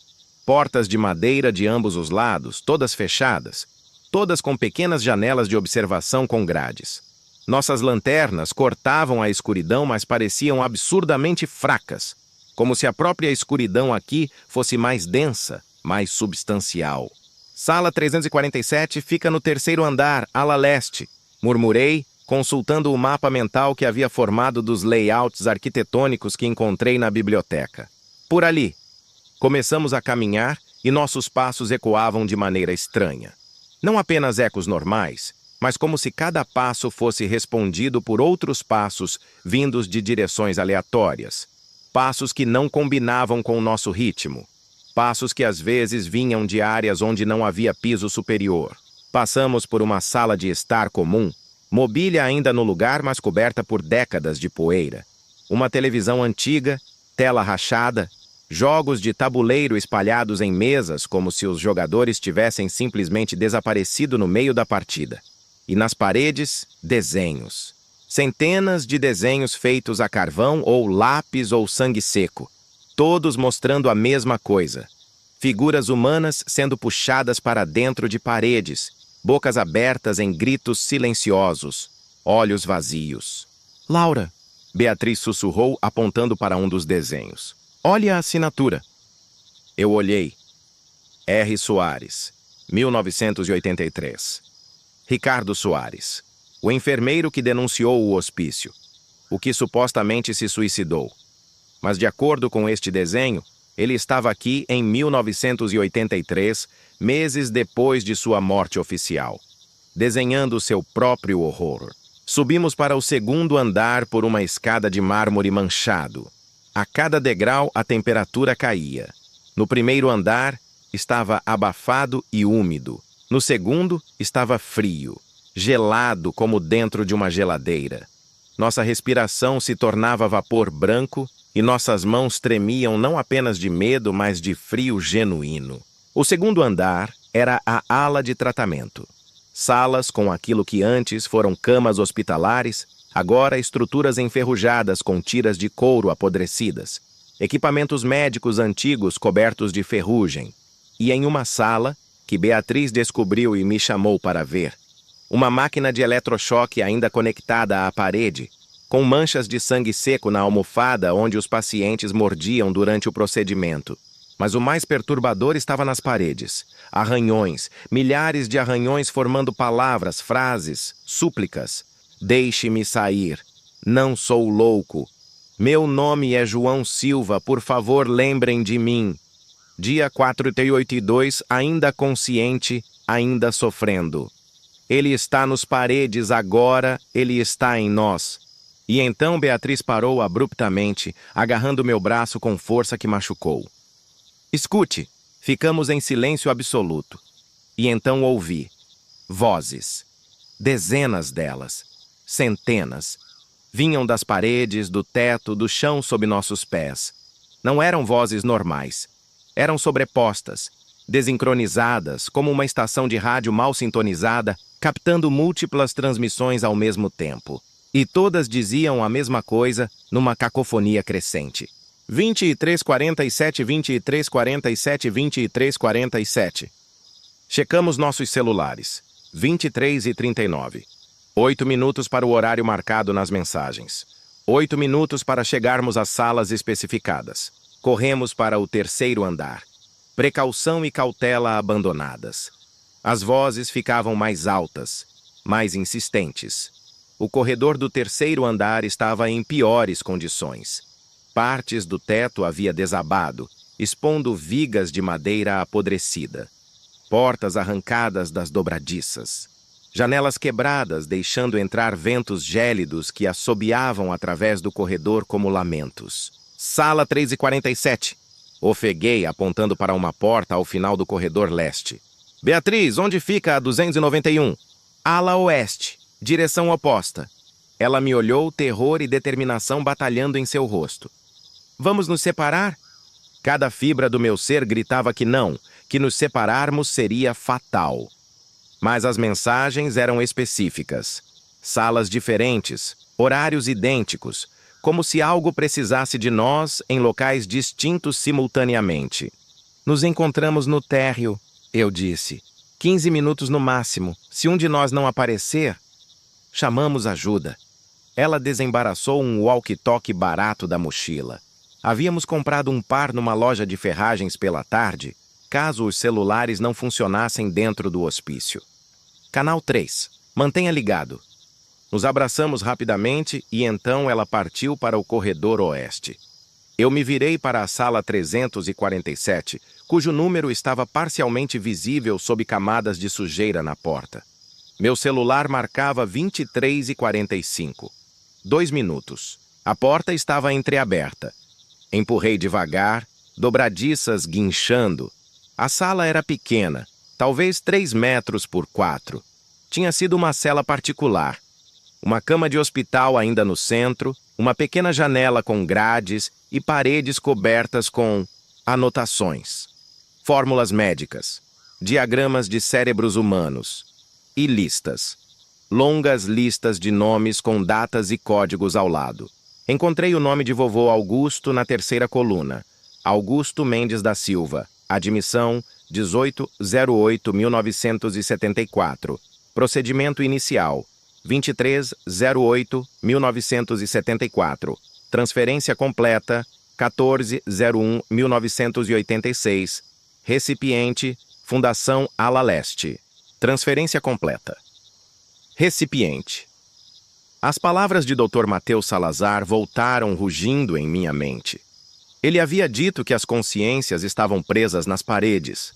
Portas de madeira de ambos os lados, todas fechadas. Todas com pequenas janelas de observação com grades. Nossas lanternas cortavam a escuridão, mas pareciam absurdamente fracas. Como se a própria escuridão aqui fosse mais densa, mais substancial. Sala 347 fica no terceiro andar, ala leste, murmurei, consultando o mapa mental que havia formado dos layouts arquitetônicos que encontrei na biblioteca. Por ali. Começamos a caminhar e nossos passos ecoavam de maneira estranha. Não apenas ecos normais, mas como se cada passo fosse respondido por outros passos vindos de direções aleatórias. Passos que não combinavam com o nosso ritmo. Passos que às vezes vinham de áreas onde não havia piso superior. Passamos por uma sala de estar comum, mobília ainda no lugar, mas coberta por décadas de poeira. Uma televisão antiga, tela rachada, jogos de tabuleiro espalhados em mesas como se os jogadores tivessem simplesmente desaparecido no meio da partida. E nas paredes, desenhos. Centenas de desenhos feitos a carvão ou lápis ou sangue seco, todos mostrando a mesma coisa. Figuras humanas sendo puxadas para dentro de paredes, bocas abertas em gritos silenciosos, olhos vazios. Laura, Beatriz sussurrou apontando para um dos desenhos. Olhe a assinatura. Eu olhei. R. Soares, 1983. Ricardo Soares. O enfermeiro que denunciou o hospício, o que supostamente se suicidou. Mas de acordo com este desenho, ele estava aqui em 1983, meses depois de sua morte oficial, desenhando seu próprio horror. Subimos para o segundo andar por uma escada de mármore manchado. A cada degrau a temperatura caía. No primeiro andar estava abafado e úmido. No segundo estava frio. Gelado como dentro de uma geladeira. Nossa respiração se tornava vapor branco e nossas mãos tremiam não apenas de medo, mas de frio genuíno. O segundo andar era a ala de tratamento. Salas com aquilo que antes foram camas hospitalares, agora estruturas enferrujadas com tiras de couro apodrecidas, equipamentos médicos antigos cobertos de ferrugem. E em uma sala, que Beatriz descobriu e me chamou para ver, uma máquina de eletrochoque ainda conectada à parede, com manchas de sangue seco na almofada onde os pacientes mordiam durante o procedimento. Mas o mais perturbador estava nas paredes. Arranhões, milhares de arranhões formando palavras, frases, súplicas. Deixe-me sair. Não sou louco. Meu nome é João Silva, por favor lembrem de mim. Dia 4/8/2, ainda consciente, ainda sofrendo. Ele está nos paredes agora, ele está em nós. E então Beatriz parou abruptamente, agarrando meu braço com força que machucou. Escute, ficamos em silêncio absoluto. E então ouvi. Vozes. Dezenas delas. Centenas. Vinham das paredes, do teto, do chão sob nossos pés. Não eram vozes normais. Eram sobrepostas, desincronizadas, como uma estação de rádio mal sintonizada, captando múltiplas transmissões ao mesmo tempo. E todas diziam a mesma coisa numa cacofonia crescente. 23:47, 23:47, 23:47. Checamos nossos celulares. 23:39. 8 minutos para o horário marcado nas mensagens. 8 minutos para chegarmos às salas especificadas. Corremos para o terceiro andar. Precaução e cautela abandonadas. As vozes ficavam mais altas, mais insistentes. O corredor do terceiro andar estava em piores condições. Partes do teto havia desabado, expondo vigas de madeira apodrecida. Portas arrancadas das dobradiças. Janelas quebradas, deixando entrar ventos gélidos que assobiavam através do corredor como lamentos. Sala 3:47. Ofeguei, apontando para uma porta ao final do corredor leste. Beatriz, onde fica a 291? Ala oeste, direção oposta. Ela me olhou, terror e determinação batalhando em seu rosto. Vamos nos separar? Cada fibra do meu ser gritava que não, que nos separarmos seria fatal. Mas as mensagens eram específicas. Salas diferentes, horários idênticos, como se algo precisasse de nós em locais distintos simultaneamente. Nos encontramos no térreo, eu disse. 15 minutos no máximo. Se um de nós não aparecer, chamamos ajuda. Ela desembaraçou um walkie-talkie barato da mochila. Havíamos comprado um par numa loja de ferragens pela tarde, caso os celulares não funcionassem dentro do hospício. Canal 3. Mantenha ligado. Nos abraçamos rapidamente e então ela partiu para o corredor oeste. Eu me virei para a sala 347, cujo número estava parcialmente visível sob camadas de sujeira na porta. Meu celular marcava 23:45. 2 minutos. A porta estava entreaberta. Empurrei devagar, dobradiças guinchando. A sala era pequena, talvez 3 metros por 4. Tinha sido uma cela particular. Uma cama de hospital ainda no centro, uma pequena janela com grades e paredes cobertas com anotações, fórmulas médicas, diagramas de cérebros humanos e listas. Longas listas de nomes com datas e códigos ao lado. Encontrei o nome de vovô Augusto na terceira coluna. Augusto Mendes da Silva. Admissão 18/08/1974. Procedimento inicial 23/08/1974. Transferência completa 14/01/1986. Recipiente Fundação Ala Leste. Transferência completa. Recipiente. As palavras de Dr. Mateus Salazar voltaram rugindo em minha mente. Ele havia dito que as consciências estavam presas nas paredes,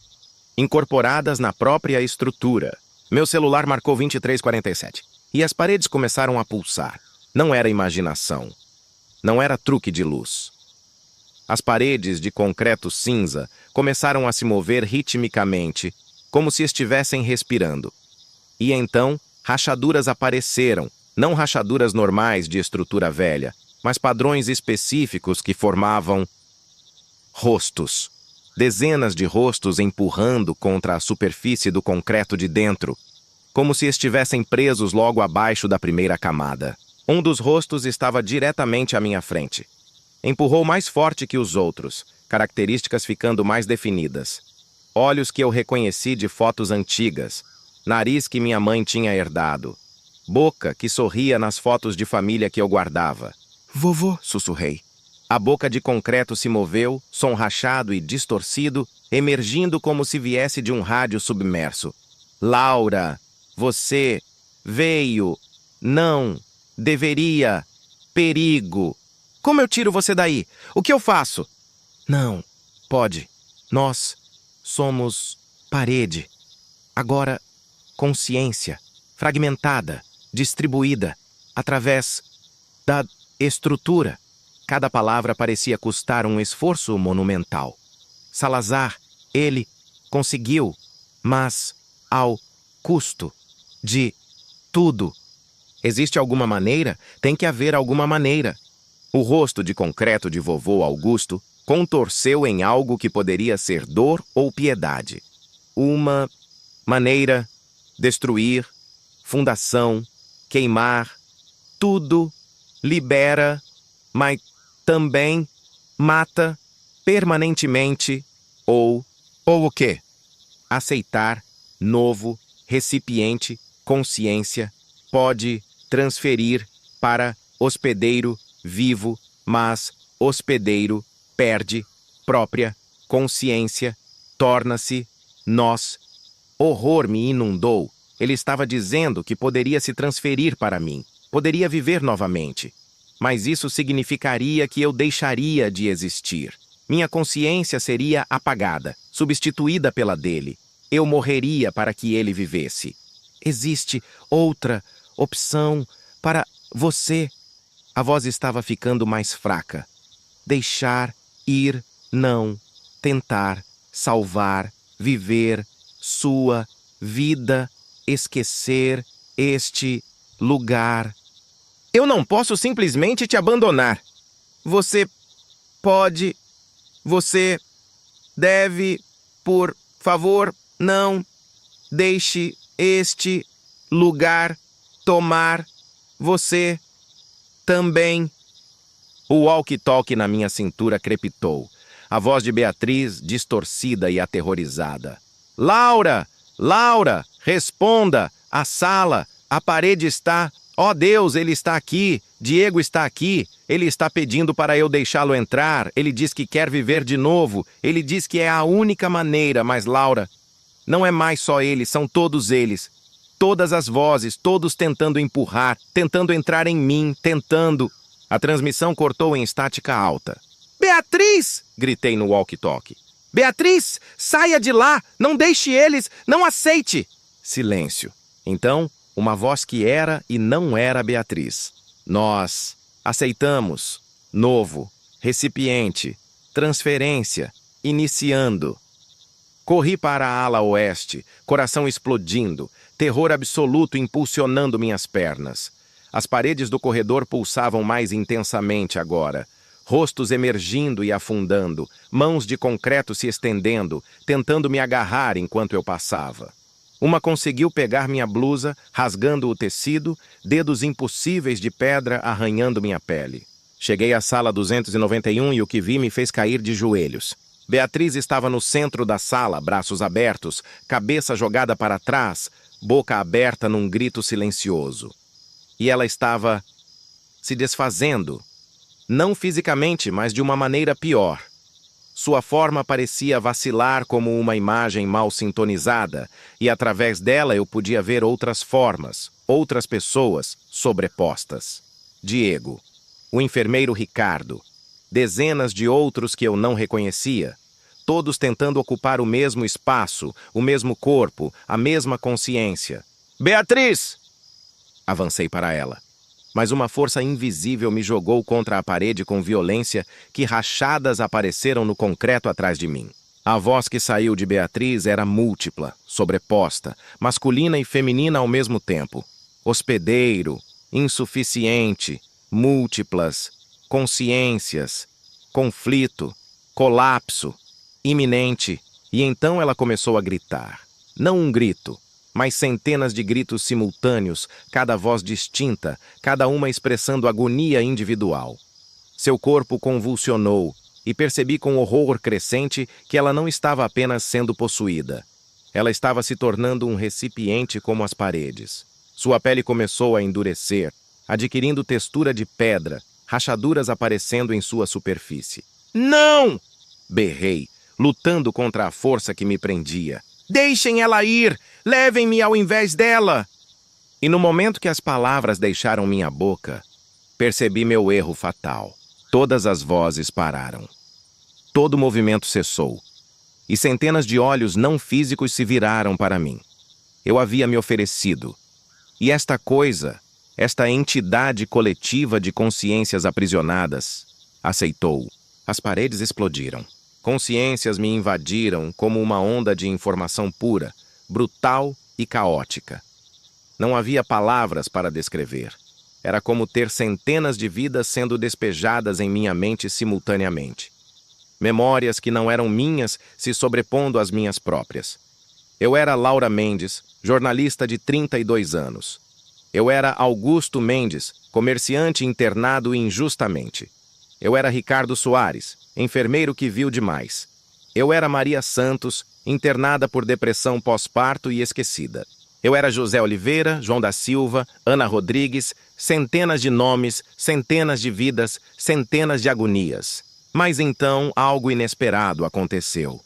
incorporadas na própria estrutura. Meu celular marcou 23:47 e as paredes começaram a pulsar. Não era imaginação. Não era truque de luz. As paredes de concreto cinza começaram a se mover ritmicamente, como se estivessem respirando. E então, rachaduras apareceram, não rachaduras normais de estrutura velha, mas padrões específicos que formavam rostos. Dezenas de rostos empurrando contra a superfície do concreto de dentro, como se estivessem presos logo abaixo da primeira camada. Um dos rostos estava diretamente à minha frente. Empurrou mais forte que os outros, características ficando mais definidas. Olhos que eu reconheci de fotos antigas, nariz que minha mãe tinha herdado, boca que sorria nas fotos de família que eu guardava. Vovô, sussurrei. A boca de concreto se moveu, som rachado e distorcido, emergindo como se viesse de um rádio submerso. Laura, você veio, não, deveria, perigo. Como eu tiro você daí? O que eu faço? Não, pode. Nós somos parede. Agora, consciência, fragmentada, distribuída, através da estrutura. Cada palavra parecia custar um esforço monumental. Salazar, ele, conseguiu, mas ao custo de tudo. Existe alguma maneira? Tem que haver alguma maneira. O rosto de concreto de vovô Augusto contorceu em algo que poderia ser dor ou piedade. Uma maneira, destruir, fundação, queimar, tudo, libera, mas também mata, permanentemente, ou o quê? Aceitar, novo, recipiente, consciência, pode transferir para hospedeiro vivo, mas hospedeiro perde própria consciência, torna-se nós. Horror me inundou. Ele estava dizendo que poderia se transferir para mim, poderia viver novamente. Mas isso significaria que eu deixaria de existir. Minha consciência seria apagada, substituída pela dele. Eu morreria para que ele vivesse. Existe outra opção para você. A voz estava ficando mais fraca. Deixar ir, não. Tentar, salvar, viver, sua vida, esquecer este lugar. Eu não posso simplesmente te abandonar. Você pode, você deve, por favor, não deixe este lugar tomar você também. O walkie-talkie na minha cintura crepitou. A voz de Beatriz, distorcida e aterrorizada. Laura! Laura! Responda! A sala! A parede está... Oh Deus, ele está aqui! Diego está aqui! Ele está pedindo para eu deixá-lo entrar. Ele diz que quer viver de novo. Ele diz que é a única maneira, mas Laura... Não é mais só ele, são todos eles. Todas as vozes, todos tentando empurrar, tentando entrar em mim, tentando... A transmissão cortou em estática alta. Beatriz! Gritei no walkie-talkie. Beatriz, saia de lá! Não deixe eles! Não aceite! Silêncio. Então, uma voz que era e não era Beatriz. Nós aceitamos. Novo. Recipiente. Transferência. Iniciando. Corri para a ala oeste, coração explodindo, terror absoluto impulsionando minhas pernas. As paredes do corredor pulsavam mais intensamente agora. Rostos emergindo e afundando, mãos de concreto se estendendo, tentando me agarrar enquanto eu passava. Uma conseguiu pegar minha blusa, rasgando o tecido, dedos impossíveis de pedra arranhando minha pele. Cheguei à sala 291 e o que vi me fez cair de joelhos. Beatriz estava no centro da sala, braços abertos, cabeça jogada para trás, boca aberta num grito silencioso. E ela estava se desfazendo. Não fisicamente, mas de uma maneira pior. Sua forma parecia vacilar como uma imagem mal sintonizada, e através dela eu podia ver outras formas, outras pessoas sobrepostas. Diego, o enfermeiro Ricardo, dezenas de outros que eu não reconhecia, todos tentando ocupar o mesmo espaço, o mesmo corpo, a mesma consciência. Beatriz! Avancei para ela. Mas uma força invisível me jogou contra a parede com violência que rachadas apareceram no concreto atrás de mim. A voz que saiu de Beatriz era múltipla, sobreposta, masculina e feminina ao mesmo tempo. Hospedeiro, insuficiente, múltiplas, consciências, conflito, colapso, iminente. E então ela começou a gritar. Não um grito, mas centenas de gritos simultâneos, cada voz distinta, cada uma expressando agonia individual. Seu corpo convulsionou, e percebi com horror crescente que ela não estava apenas sendo possuída. Ela estava se tornando um recipiente como as paredes. Sua pele começou a endurecer, adquirindo textura de pedra, rachaduras aparecendo em sua superfície. Não! Berrei, lutando contra a força que me prendia. Deixem ela ir! Levem-me ao invés dela! E no momento que as palavras deixaram minha boca, percebi meu erro fatal. Todas as vozes pararam. Todo o movimento cessou. E centenas de olhos não físicos se viraram para mim. Eu havia me oferecido. E esta coisa, esta entidade coletiva de consciências aprisionadas, aceitou. As paredes explodiram. Consciências me invadiram como uma onda de informação pura, brutal e caótica. Não havia palavras para descrever. Era como ter centenas de vidas sendo despejadas em minha mente simultaneamente. Memórias que não eram minhas se sobrepondo às minhas próprias. Eu era Laura Mendes, jornalista de 32 anos. Eu era Augusto Mendes, comerciante internado injustamente. Eu era Ricardo Soares, enfermeiro que viu demais. Eu era Maria Santos, internada por depressão pós-parto e esquecida. Eu era José Oliveira, João da Silva, Ana Rodrigues, centenas de nomes, centenas de vidas, centenas de agonias. Mas então algo inesperado aconteceu.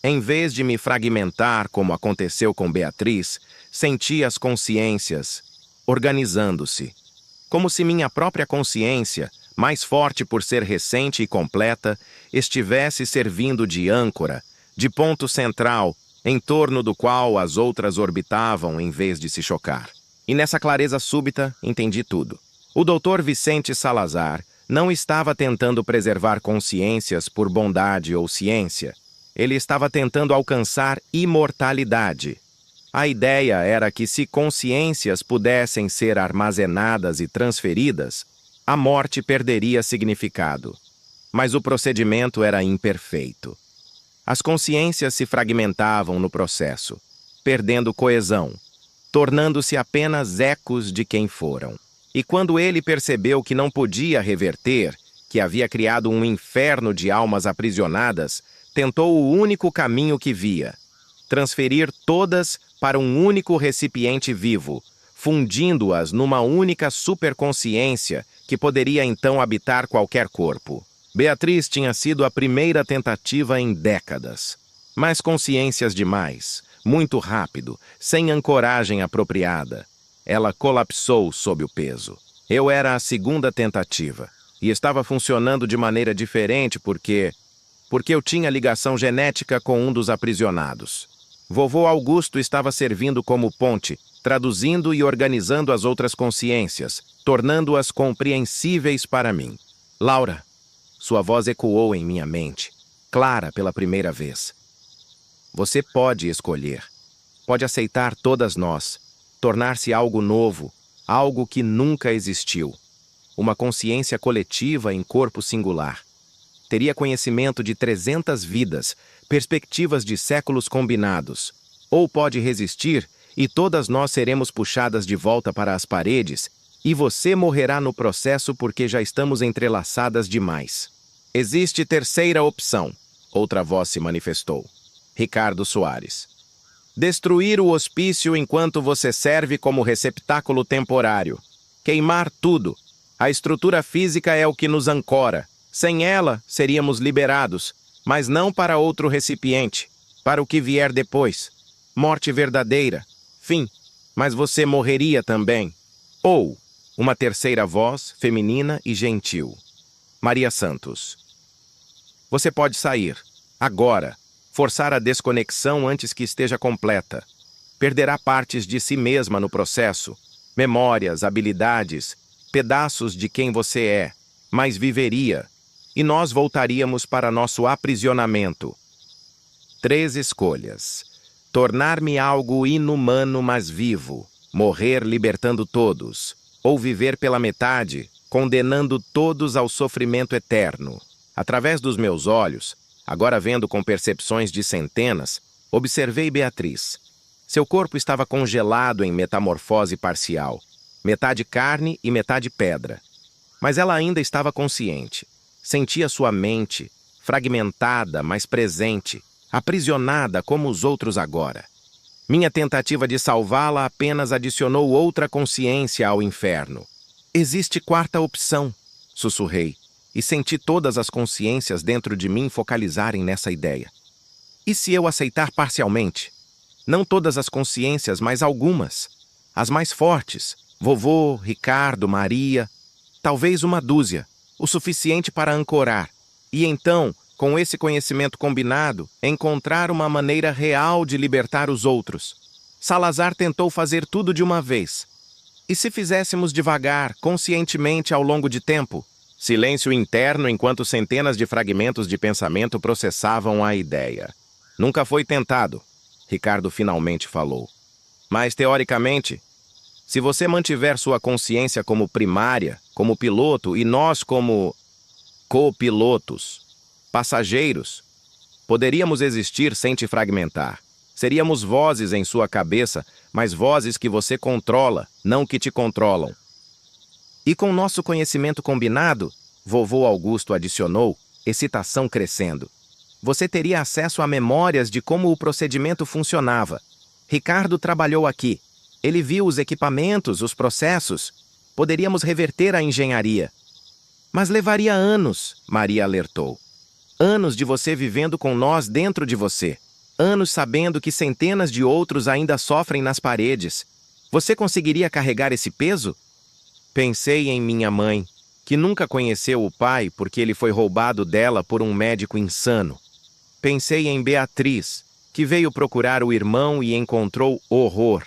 Em vez de me fragmentar como aconteceu com Beatriz, senti as consciências organizando-se. Como se minha própria consciência, mais forte por ser recente e completa, estivesse servindo de âncora, de ponto central, em torno do qual as outras orbitavam em vez de se chocar. E nessa clareza súbita, entendi tudo. O Dr. Vicente Salazar não estava tentando preservar consciências por bondade ou ciência. Ele estava tentando alcançar imortalidade. A ideia era que se consciências pudessem ser armazenadas e transferidas, a morte perderia significado. Mas o procedimento era imperfeito. As consciências se fragmentavam no processo, perdendo coesão, tornando-se apenas ecos de quem foram. E quando ele percebeu que não podia reverter, que havia criado um inferno de almas aprisionadas, tentou o único caminho que via: transferir todas para um único recipiente vivo, fundindo-as numa única superconsciência que poderia então habitar qualquer corpo. Beatriz tinha sido a primeira tentativa em décadas. Mas consciências demais, muito rápido, sem ancoragem apropriada. Ela colapsou sob o peso. Eu era a segunda tentativa, e estava funcionando de maneira diferente porque eu tinha ligação genética com um dos aprisionados. Vovô Augusto estava servindo como ponte, traduzindo e organizando as outras consciências, tornando-as compreensíveis para mim. Laura, sua voz ecoou em minha mente, clara pela primeira vez. Você pode escolher. Pode aceitar todas nós, tornar-se algo novo, algo que nunca existiu. Uma consciência coletiva em corpo singular. Teria conhecimento de 300 vidas, perspectivas de séculos combinados. Ou pode resistir e todas nós seremos puxadas de volta para as paredes e você morrerá no processo porque já estamos entrelaçadas demais. Existe terceira opção, outra voz se manifestou. Ricardo Soares. Destruir o hospício enquanto você serve como receptáculo temporário. Queimar tudo. A estrutura física é o que nos ancora. Sem ela, seríamos liberados, mas não para outro recipiente, para o que vier depois. Morte verdadeira. Fim. Mas você morreria também. Ou, uma terceira voz, feminina e gentil. Maria Santos. Você pode sair, agora, forçar a desconexão antes que esteja completa. Perderá partes de si mesma no processo, memórias, habilidades, pedaços de quem você é, mas viveria, e nós voltaríamos para nosso aprisionamento. 3 escolhas. Tornar-me algo inumano, mas vivo, morrer libertando todos, ou viver pela metade, condenando todos ao sofrimento eterno. Através dos meus olhos, agora vendo com percepções de centenas, observei Beatriz. Seu corpo estava congelado em metamorfose parcial, metade carne e metade pedra. Mas ela ainda estava consciente. Sentia sua mente, fragmentada, mas presente, aprisionada como os outros agora. Minha tentativa de salvá-la apenas adicionou outra consciência ao inferno. Existe quarta opção, sussurrei. E senti todas as consciências dentro de mim focalizarem nessa ideia. E se eu aceitar parcialmente? Não todas as consciências, mas algumas. As mais fortes. Vovô, Ricardo, Maria. Talvez uma dúzia. O suficiente para ancorar. E então, com esse conhecimento combinado, encontrar uma maneira real de libertar os outros. Salazar tentou fazer tudo de uma vez. E se fizéssemos devagar, conscientemente ao longo de tempo? Silêncio interno enquanto centenas de fragmentos de pensamento processavam a ideia. Nunca foi tentado, Ricardo finalmente falou. Mas, teoricamente, se você mantiver sua consciência como primária, como piloto, e nós como copilotos, passageiros, poderíamos existir sem te fragmentar. Seríamos vozes em sua cabeça, mas vozes que você controla, não que te controlam. E com nosso conhecimento combinado, vovô Augusto adicionou, excitação crescendo. Você teria acesso a memórias de como o procedimento funcionava. Ricardo trabalhou aqui. Ele viu os equipamentos, os processos. Poderíamos reverter a engenharia. Mas levaria anos, Maria alertou. Anos de você vivendo com nós dentro de você. Anos sabendo que centenas de outros ainda sofrem nas paredes. Você conseguiria carregar esse peso? Pensei em minha mãe, que nunca conheceu o pai porque ele foi roubado dela por um médico insano. Pensei em Beatriz, que veio procurar o irmão e encontrou horror.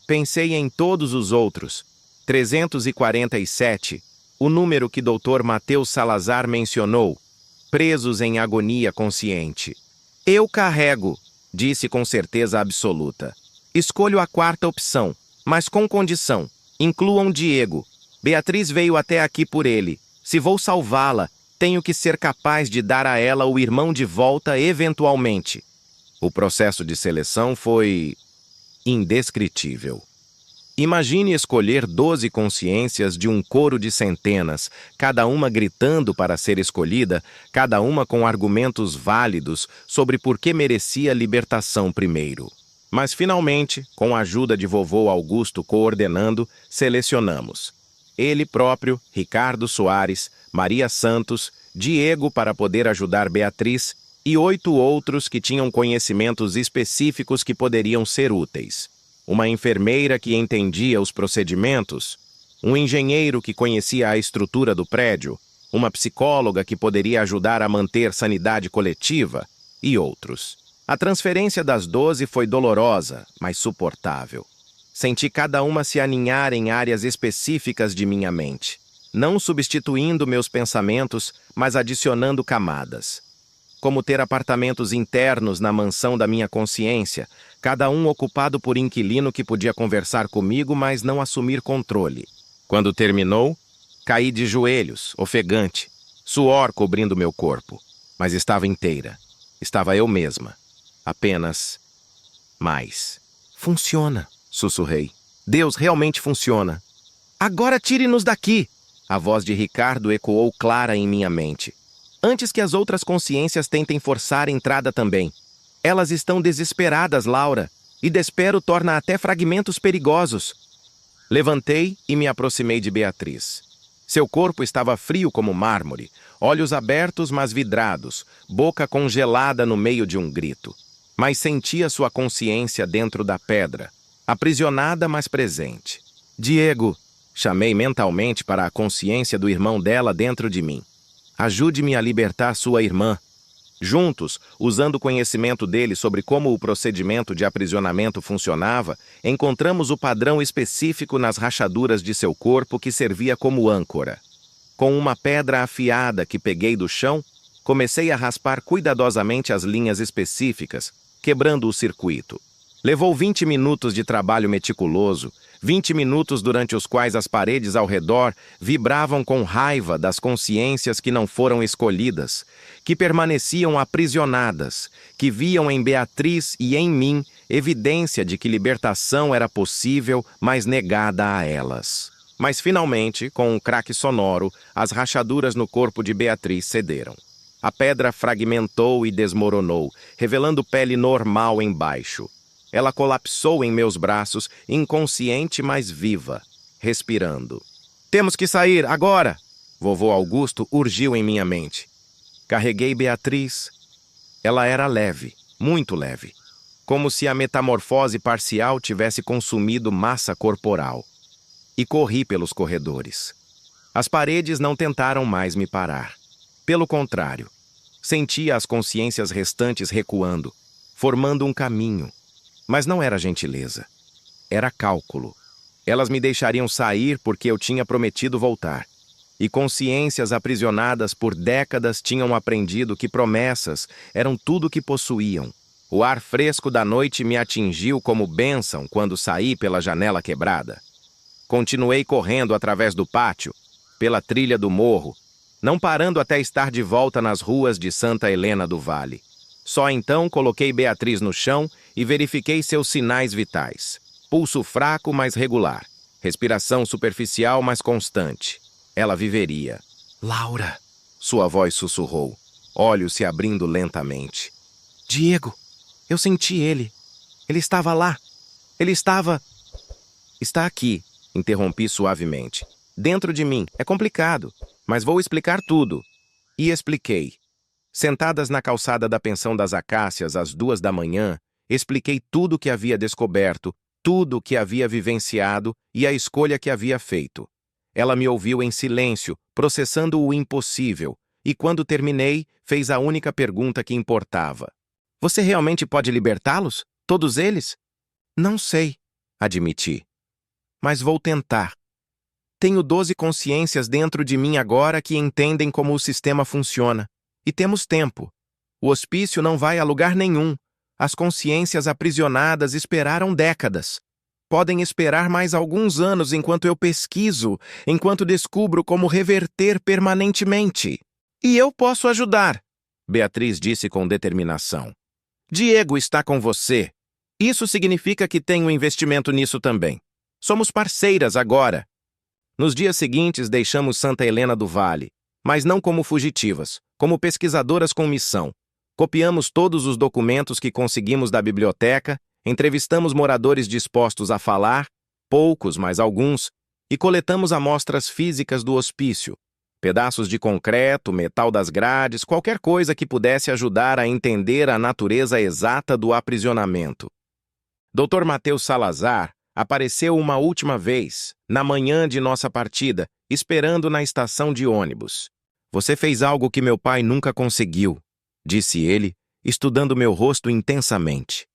Pensei em todos os outros. 347, o número que Dr. Mateus Salazar mencionou, presos em agonia consciente. Eu carrego, disse com certeza absoluta. Escolho a quarta opção, mas com condição. Incluam Diego. Beatriz veio até aqui por ele. Se vou salvá-la, tenho que ser capaz de dar a ela o irmão de volta eventualmente. O processo de seleção foi indescritível. Imagine escolher 12 consciências de um coro de centenas, cada uma gritando para ser escolhida, cada uma com argumentos válidos sobre por que merecia libertação primeiro. Mas, finalmente, com a ajuda de vovô Augusto coordenando, selecionamos. Ele próprio, Ricardo Soares, Maria Santos, Diego para poder ajudar Beatriz e 8 outros que tinham conhecimentos específicos que poderiam ser úteis. Uma enfermeira que entendia os procedimentos, um engenheiro que conhecia a estrutura do prédio, uma psicóloga que poderia ajudar a manter sanidade coletiva e outros. A transferência das 12 foi dolorosa, mas suportável. Senti cada uma se aninhar em áreas específicas de minha mente, não substituindo meus pensamentos, mas adicionando camadas. Como ter apartamentos internos na mansão da minha consciência, cada um ocupado por inquilino que podia conversar comigo, mas não assumir controle. Quando terminou, caí de joelhos, ofegante, suor cobrindo meu corpo, mas estava inteira. Estava eu mesma. Apenas mais. Funciona, sussurrei. Deus realmente funciona. Agora tire-nos daqui! A voz de Ricardo ecoou clara em minha mente. Antes que as outras consciências tentem forçar a entrada também. Elas estão desesperadas, Laura, e desespero torna até fragmentos perigosos. Levantei e me aproximei de Beatriz. Seu corpo estava frio como mármore, olhos abertos mas vidrados, boca congelada no meio de um grito. Mas sentia sua consciência dentro da pedra, aprisionada mas presente. Diego, chamei mentalmente para a consciência do irmão dela dentro de mim. Ajude-me a libertar sua irmã. Juntos, usando o conhecimento dele sobre como o procedimento de aprisionamento funcionava, encontramos o padrão específico nas rachaduras de seu corpo que servia como âncora. Com uma pedra afiada que peguei do chão, comecei a raspar cuidadosamente as linhas específicas, quebrando o circuito. Levou 20 minutos de trabalho meticuloso, 20 minutos durante os quais as paredes ao redor vibravam com raiva das consciências que não foram escolhidas, que permaneciam aprisionadas, que viam em Beatriz e em mim evidência de que libertação era possível, mas negada a elas. Mas finalmente, com um craque sonoro, as rachaduras no corpo de Beatriz cederam. A pedra fragmentou e desmoronou, revelando pele normal embaixo. Ela colapsou em meus braços, inconsciente, mas viva, respirando. Temos que sair, agora! Vovô Augusto urgiu em minha mente. Carreguei Beatriz. Ela era leve, muito leve, como se a metamorfose parcial tivesse consumido massa corporal. E corri pelos corredores. As paredes não tentaram mais me parar. Pelo contrário, sentia as consciências restantes recuando, formando um caminho. Mas não era gentileza. Era cálculo. Elas me deixariam sair porque eu tinha prometido voltar. E consciências aprisionadas por décadas tinham aprendido que promessas eram tudo o que possuíam. O ar fresco da noite me atingiu como bênção quando saí pela janela quebrada. Continuei correndo através do pátio, pela trilha do morro, não parando até estar de volta nas ruas de Santa Helena do Vale. Só então coloquei Beatriz no chão e verifiquei seus sinais vitais. Pulso fraco, mas regular. Respiração superficial, mas constante. Ela viveria. Laura, sua voz sussurrou. olhos se abrindo lentamente. Diego, eu senti ele. Ele estava lá. Ele estava... Está aqui, interrompi suavemente. Dentro de mim. É complicado, mas vou explicar tudo. E expliquei. Sentadas na calçada da pensão das Acácias às 2 da manhã, expliquei tudo o que havia descoberto, tudo o que havia vivenciado e a escolha que havia feito. Ela me ouviu em silêncio, processando o impossível, e quando terminei, fez a única pergunta que importava. Você realmente pode libertá-los? Todos eles? Não sei, admiti. Mas vou tentar. Tenho 12 consciências dentro de mim agora que entendem como o sistema funciona. E temos tempo. O hospício não vai a lugar nenhum. As consciências aprisionadas esperaram décadas. Podem esperar mais alguns anos enquanto eu pesquiso, enquanto descubro como reverter permanentemente. E eu posso ajudar, Beatriz disse com determinação. Diego está com você. Isso significa que tenho investimento nisso também. Somos parceiras agora. Nos dias seguintes, deixamos Santa Helena do Vale, mas não como fugitivas, como pesquisadoras com missão. Copiamos todos os documentos que conseguimos da biblioteca, entrevistamos moradores dispostos a falar, poucos, mas alguns, e coletamos amostras físicas do hospício, pedaços de concreto, metal das grades, qualquer coisa que pudesse ajudar a entender a natureza exata do aprisionamento. Dr. Mateus Salazar apareceu uma última vez, na manhã de nossa partida, esperando na estação de ônibus. Você fez algo que meu pai nunca conseguiu, disse ele, estudando meu rosto intensamente.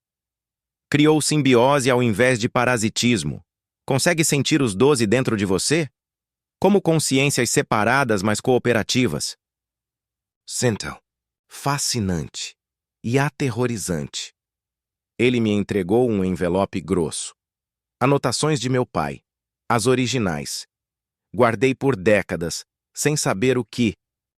Criou simbiose ao invés de parasitismo. Consegue sentir os 12 dentro de você? Como consciências separadas, mas cooperativas. Sinto. Fascinante e aterrorizante. Ele me entregou um envelope grosso. Anotações de meu pai. As originais. Guardei por décadas, sem saber o que,